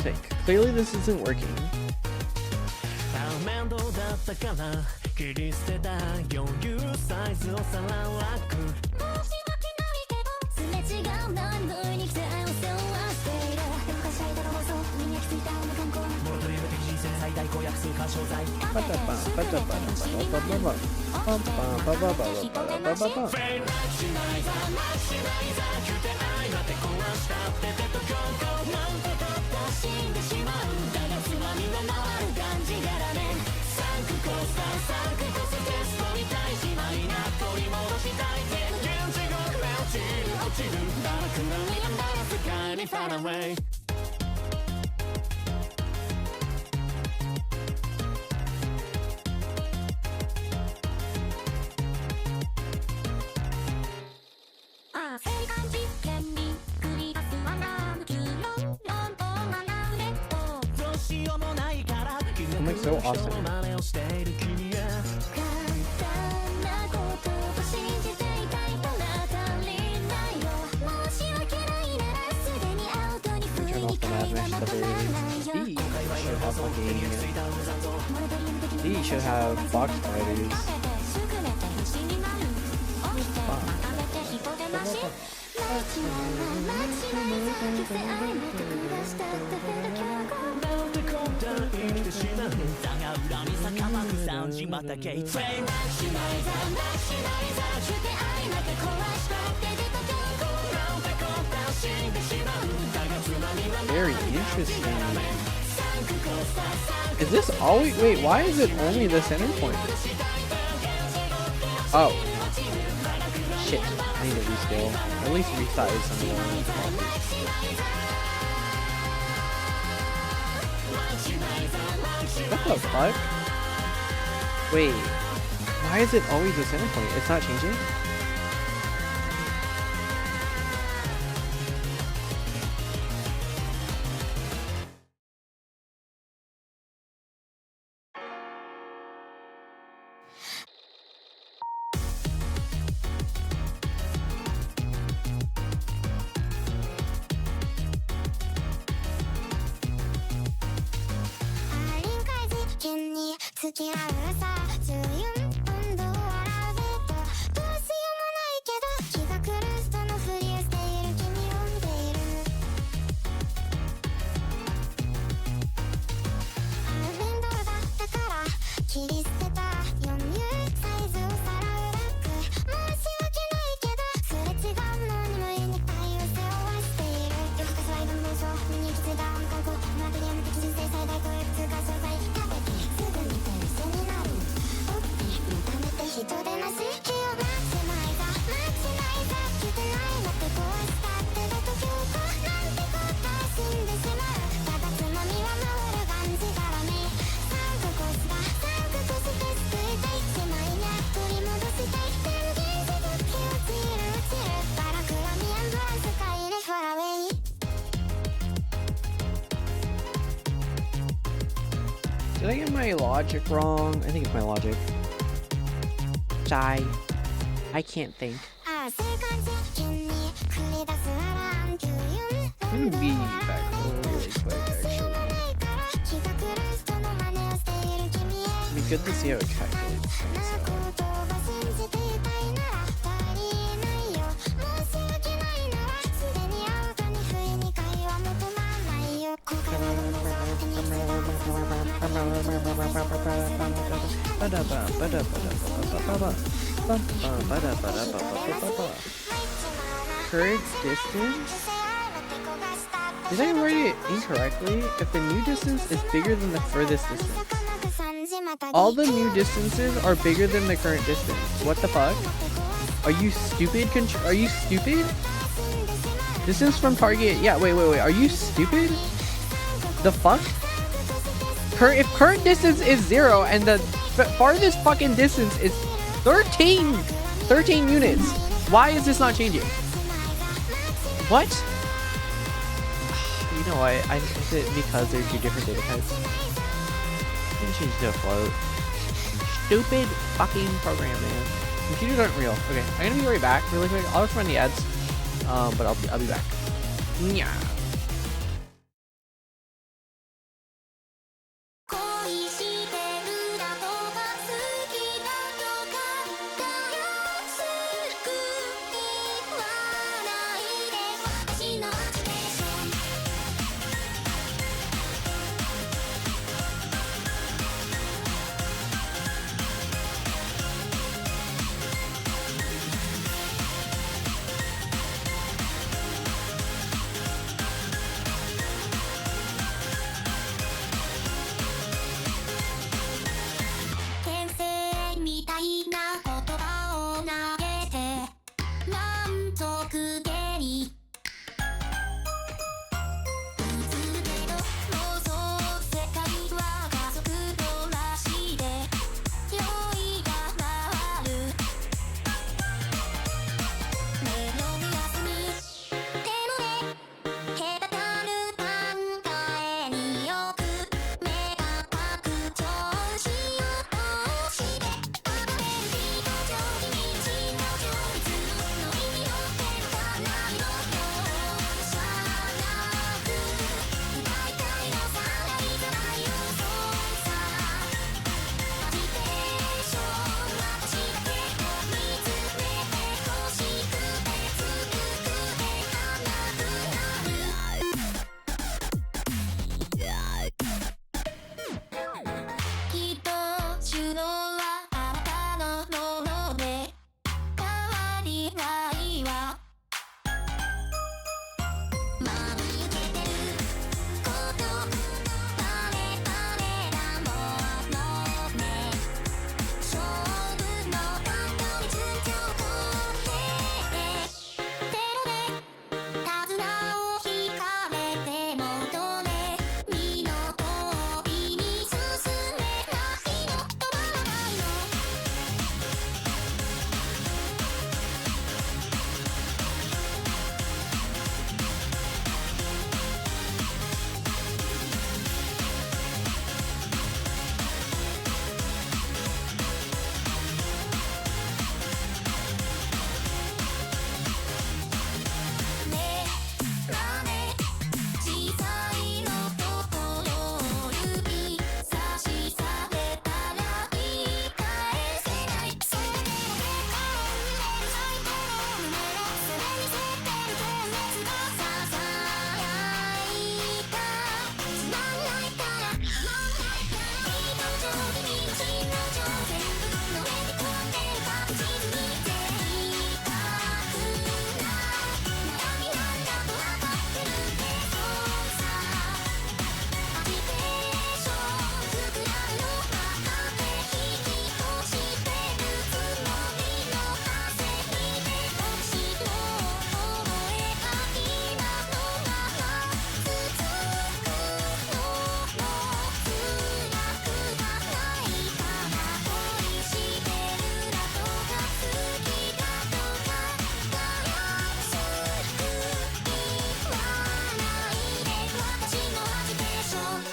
Sick. Clearly this isn't working. I'm like so awesome. Turn off the nav mesh stuff. These should have box fighters. Very interesting. Is this always? Wait, why is it only the center point? Oh. Shit. I need to rescale. At least resize some of them. What the fuck? Wait. Why is it always the center point? It's not changing? Did I get my logic wrong? I think it's my logic. Die. I can't think. I'm gonna be back really quick, actually. It'd be good to see how it calculates things out. Current distance? Did I write it incorrectly? If the new distance is bigger than the furthest distance. All the new distances are bigger than the current distance. What the fuck? Are you stupid? Are you stupid? Distance from target. Yeah, wait. Are you stupid? The fuck? If current distance is 0 and the farthest fucking distance is 13 units, why is this not changing? What? you know what? Is it because they're 2 different data types? I'm gonna change it to a float. Stupid fucking program, man. Computers aren't real. Okay, I'm gonna be right back really quick. I'll just run the ads. But I'll be back. Yeah. 恋してるだとか好きだとかたやすく言わないで私のアジテーション天性みたいな言葉を投げて満足げにいつけど妄想世界は加速度らしで酔いが回るメロディアスにでもね隔たる考えによく目が拡張しようとして暴れる人情に道の情率の意味を手のかないの容赦なく大体のさらいざない嘘さアジテーション私だけを見つめて欲しくてつくくて甘くなるきっと主導はあなたのもので変わりないわ真に受けてることバレバレなものね勝負のパンとに順調とってゼロで手綱を引かれてもどれ身の通りに進めないの止まらないのねえまね小さいのところを指差しされたら言い返せないそれでも結果を埋める最高の胸をそれに設定る点滅がささやいたつまんないから人情に道の情全部のめり込んでる確実に正確な悩みなんだとわかってるけどさアジテーション膨らむの中で引き越してるつもりの焦りで星の覚えが今のまま続くのも辛くがないから恋してるだとか好きだとかたやすく言わないで私のアジテーション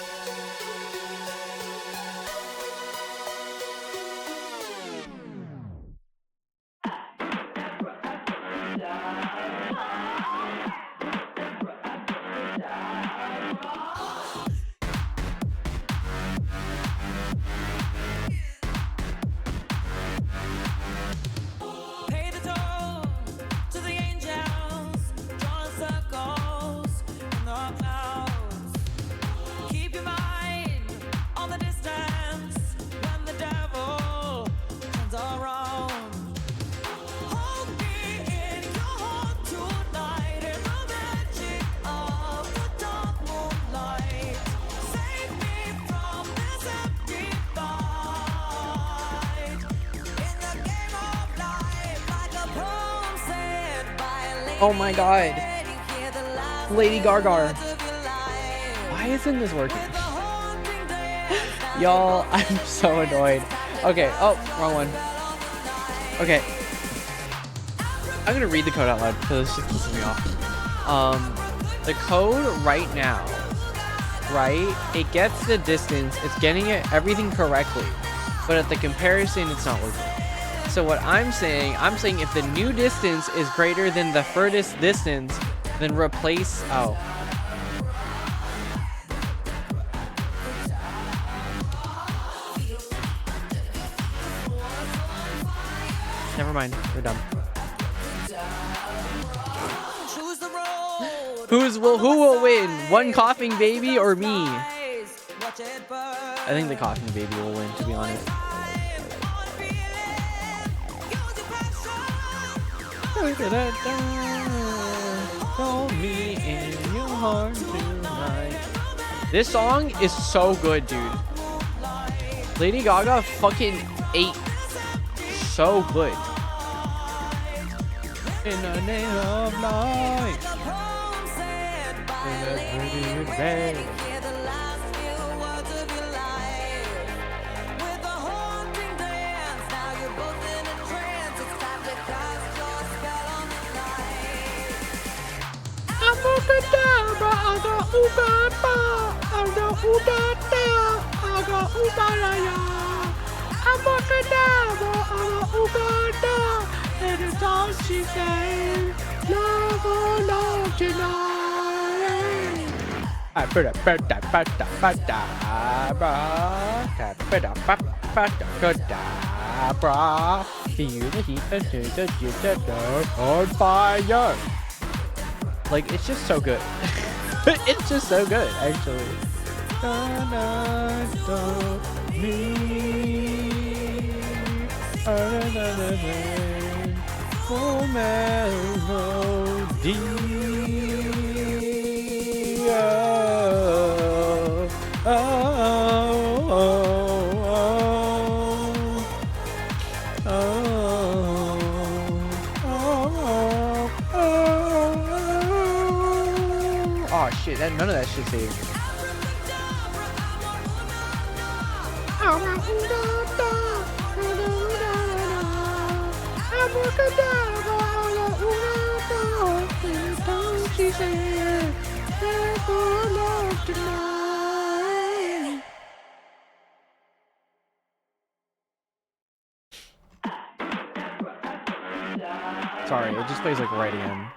Pay the toll to the angels, drawing circles in the clouds. Keep your mind on the distance when the devil turns around. Hold me in your heart tonight in the magic of the dark moonlight. Save me from this empty fight. In the game of life, like a poem said by a lady. Oh my god. Hear the last Lady Gaga. words of your life. Why isn't this working? With the haunting dance Y'all, I'm so annoyed. Okay, oh, wrong one. Okay. I'm gonna read the code out loud because it's just pissing me off. The code right now, right? It gets the distance. It's getting it everything correctly, but at the comparison, it's not working. So what I'm saying if the new distance is greater than the furthest distance, then replace. Oh. Never mind. We're done. Who will win? One coughing baby or me? I think the coughing baby will win, to be honest. This song is so good, dude. Lady Gaga fucking ate so good. In the name of life. And it's all she said. Love or love tonight. Feel the heat and the on fire. Like, it's just so good. It's just so good, actually. For melody. Oh, oh, oh, oh, oh, shit, none of that shit saved. Sorry, it just plays like right again.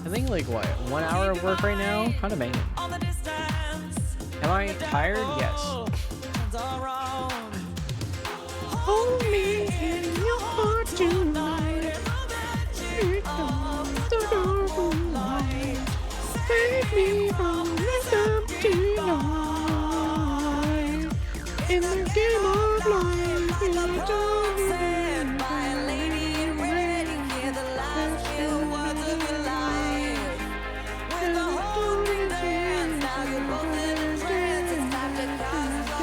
I think like what, 1 hour of work right now? Kind of banging. Am I tired? Yes. Hold me in your heart tonight. Take me from this empty night. In the game of life, in the dark, my lady, ready, hear the last few words of your life. With the holding hands, now you're both in a trance. It's time to cross the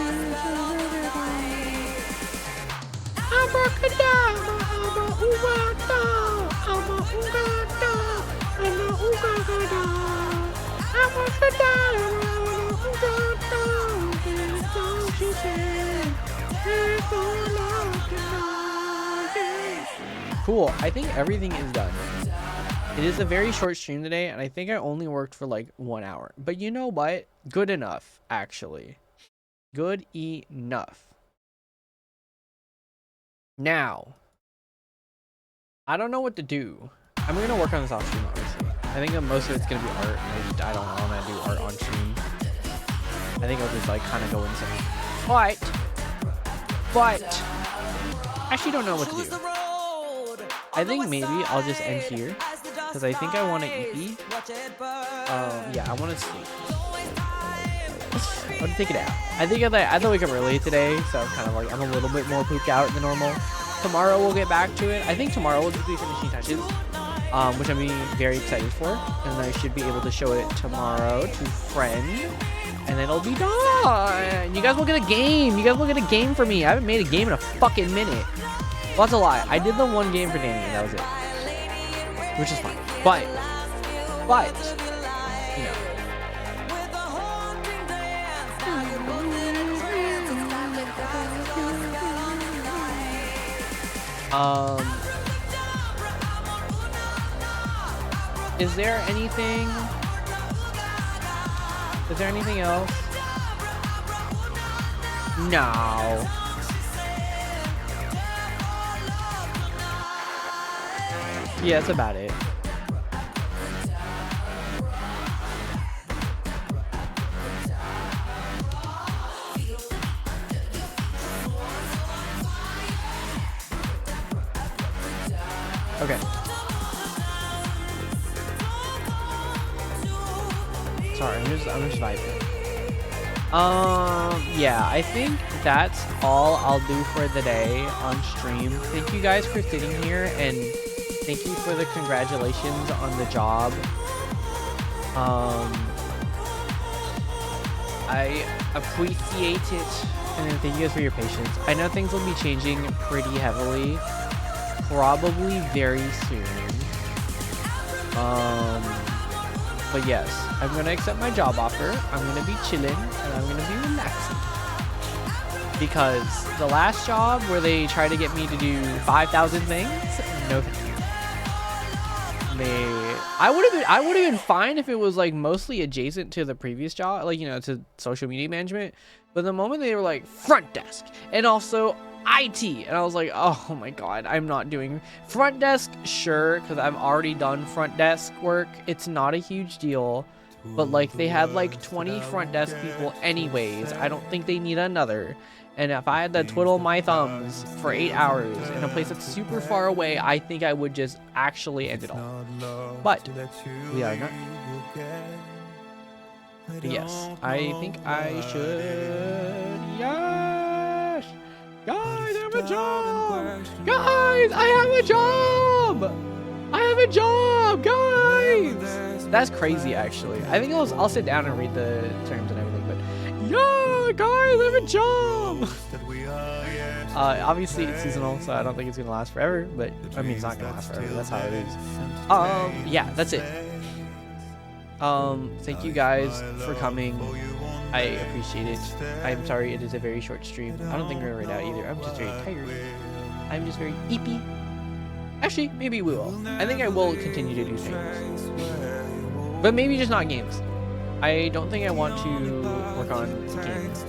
line. Abracadabra, abra-ugata, abra-ugata, abra-ugata. Abracadabra, abra-ugata, that's all she said. It's all out tonight. Cool, I think everything is done. It is a very short stream today, and I think I only worked for like 1 hour. But you know what? Good enough, actually. Good enough. Now, I don't know what to do. I'm going to work on this off stream, obviously. I think that most of it's going to be art. I don't want to do art on stream. I think I'll just like kind of go insane. But, I actually don't know what to do. I think maybe I'll just end here, because I think I want to EP. Yeah, I want to sleep. I'm gonna take it out. I think I had to wake up early today, so I'm kind of like, I'm a little bit more pooped out than normal. Tomorrow we'll get back to it. I think tomorrow we'll just be finishing touches, which I'm very excited for, and I should be able to show it tomorrow to friend, and then it'll be done. You guys will get a game. You guys will get a game for me. I haven't made a game in a fucking minute. Well, that's a lie. I did the one game for Danny, and that was it, which is fine. But But, you know. Is there anything? Is there anything else? No. Yeah, that's about it. Okay. Sorry, I'm just vibing. Yeah, I think that's all I'll do for the day on stream. Thank you guys for sitting here, and thank you for the congratulations on the job. I appreciate it, and thank you guys for your patience. I know things will be changing pretty heavily, probably very soon. But yes, I'm gonna accept my job offer. I'm gonna be chilling and I'm gonna be relaxing. Because the last job where they tried to get me to do 5,000 things, no thank you. I would have been fine if it was like mostly adjacent to the previous job, like, you know, to social media management. But the moment they were like front desk and also IT, and I was like, oh my god, I'm not doing front desk. Sure, because I've already done front desk work. It's not a huge deal, but like they had like 20 front desk people anyways. I don't think they need another. And if I had to twiddle my thumbs for 8 hours in a place that's super far away, I think I would just actually end it all. But we are not. But yes, I think I should. Yes! Guys, I have a job! Guys, I have a job! I have a job, guys! That's crazy, actually. I think I'll sit down and read the terms and everything, but yeah, guys, I have a job! Obviously, it's seasonal, so I don't think it's gonna last forever, but I mean, it's not gonna last forever. That's how it is. Yeah, that's it. Thank you guys for coming. I appreciate it. I'm sorry it is a very short stream. I don't think we're gonna rate out either. I'm just very tired. I'm just very eepy. Actually, maybe we will. I think I will continue to do things. But maybe just not games. I don't think I want to work on games.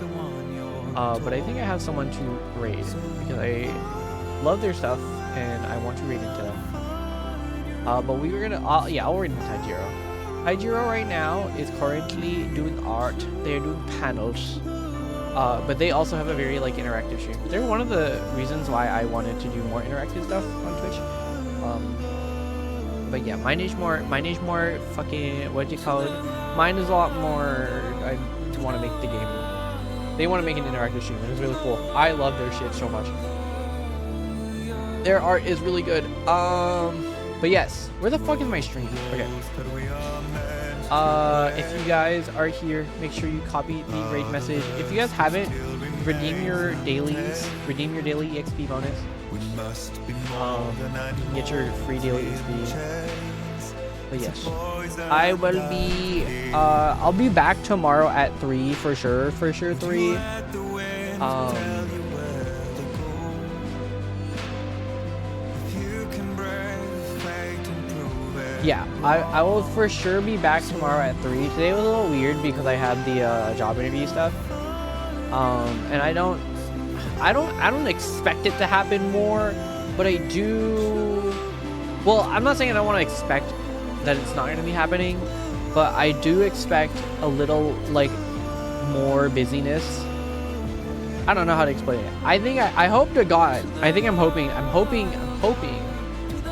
But I think I have someone to raid. Because I love their stuff and I want to raid into them. But we were gonna... I'll raid into Taijiro. Taijiro right now is currently doing art. They're doing panels. But they also have a very like interactive stream. They're one of the reasons why I wanted to do more interactive stuff on Twitch. But yeah, mine is more fucking, what's it called? Mine is a lot more, I want to make the game. They want to make an interactive stream, and it's really cool. I love their shit so much. Their art is really good. But yes, where the fuck is my stream? Okay. If you guys are here, make sure you copy the raid message. If you guys haven't, redeem your dailies. Redeem your daily EXP bonus. You can get your free daily EXP. But yes, I will be. I'll be back tomorrow at 3 for sure. For sure 3. Yeah, I will for sure be back tomorrow at 3. Today was a little weird because I had the job interview stuff. And I don't expect it to happen more, but I do. Well, I'm not saying I don't want to expect that it's not going to be happening, but I do expect a little like more busyness. I don't know how to explain it. I hope to God. I'm hoping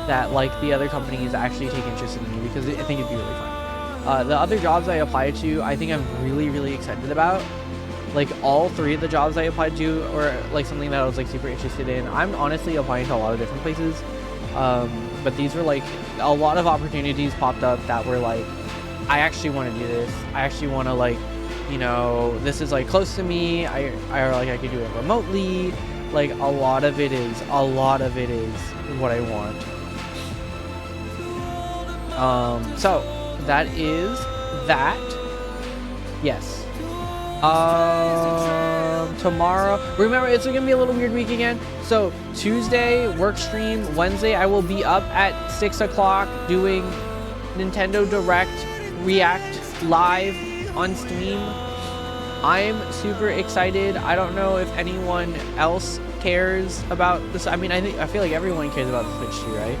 that like the other companies actually take interest in me, because I think it'd be really fun. The other jobs I applied to, I think I'm really excited about. Like all 3 of the jobs I applied to, or like something that I was like super interested in. I'm honestly applying to a lot of different places, but these were like a lot of opportunities popped up that were like, I actually want to do this. I actually want to like, you know, this is like close to me. I could do it remotely. Like a lot of it is what I want. So that is that. Yes. Tomorrow, remember, it's gonna be a little weird week again. So Tuesday, work stream. Wednesday, I will be up at 6 o'clock doing Nintendo Direct React live on Steam. I'm super excited. I don't know if anyone else cares about this. I mean, I feel like everyone cares about the Switch too, right?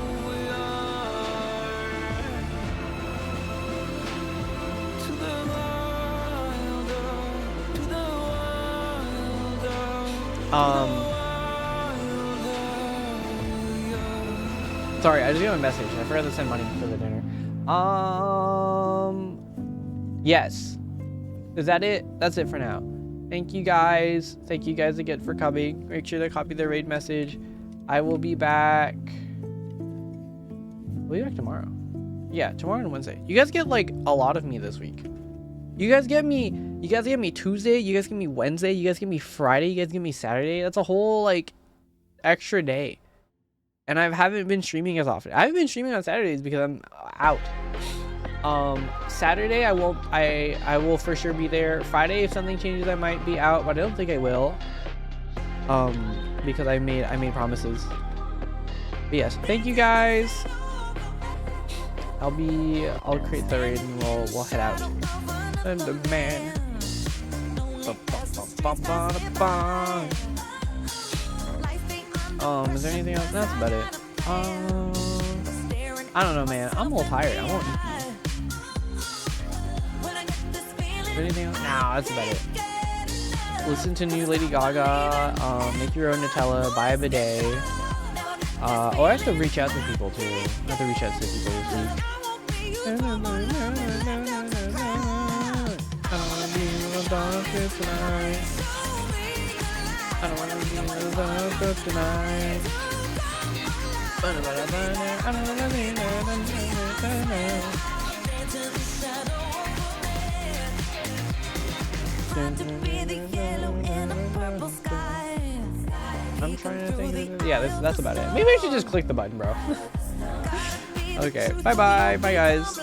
Sorry, I just got a message. I forgot to send money for the dinner. Yes. Is that it? That's it for now. Thank you guys. Thank you guys again for coming. Make sure to copy the raid message. I will be back. We'll be back tomorrow. Yeah, tomorrow and Wednesday. You guys get like a lot of me this week. You guys get me Tuesday, you guys get me Wednesday, you guys get me Friday, you guys get me Saturday. That's a whole like extra day. And I haven't been streaming as often. I haven't been streaming on Saturdays because I'm out. Saturday I will for sure be there. Friday, if something changes, I might be out, but I don't think I will. Because I made promises. But yes, thank you guys. I'll create the raid and we'll head out. And the man. Is there anything else? That's about it. I don't know, man. I'm a little tired. I won't eat you. Is there anything else? Nah, that's about it. Listen to new Lady Gaga. Make your own Nutella. Buy a bidet. I have to reach out to people too. I have to reach out to people this week. I don't want to be in the dark tonight. I don't want to be in the dark tonight. I don't want to be in the I'm trying to think of it. Yeah, that's about it. Maybe I should just click the button, bro. Okay, bye guys.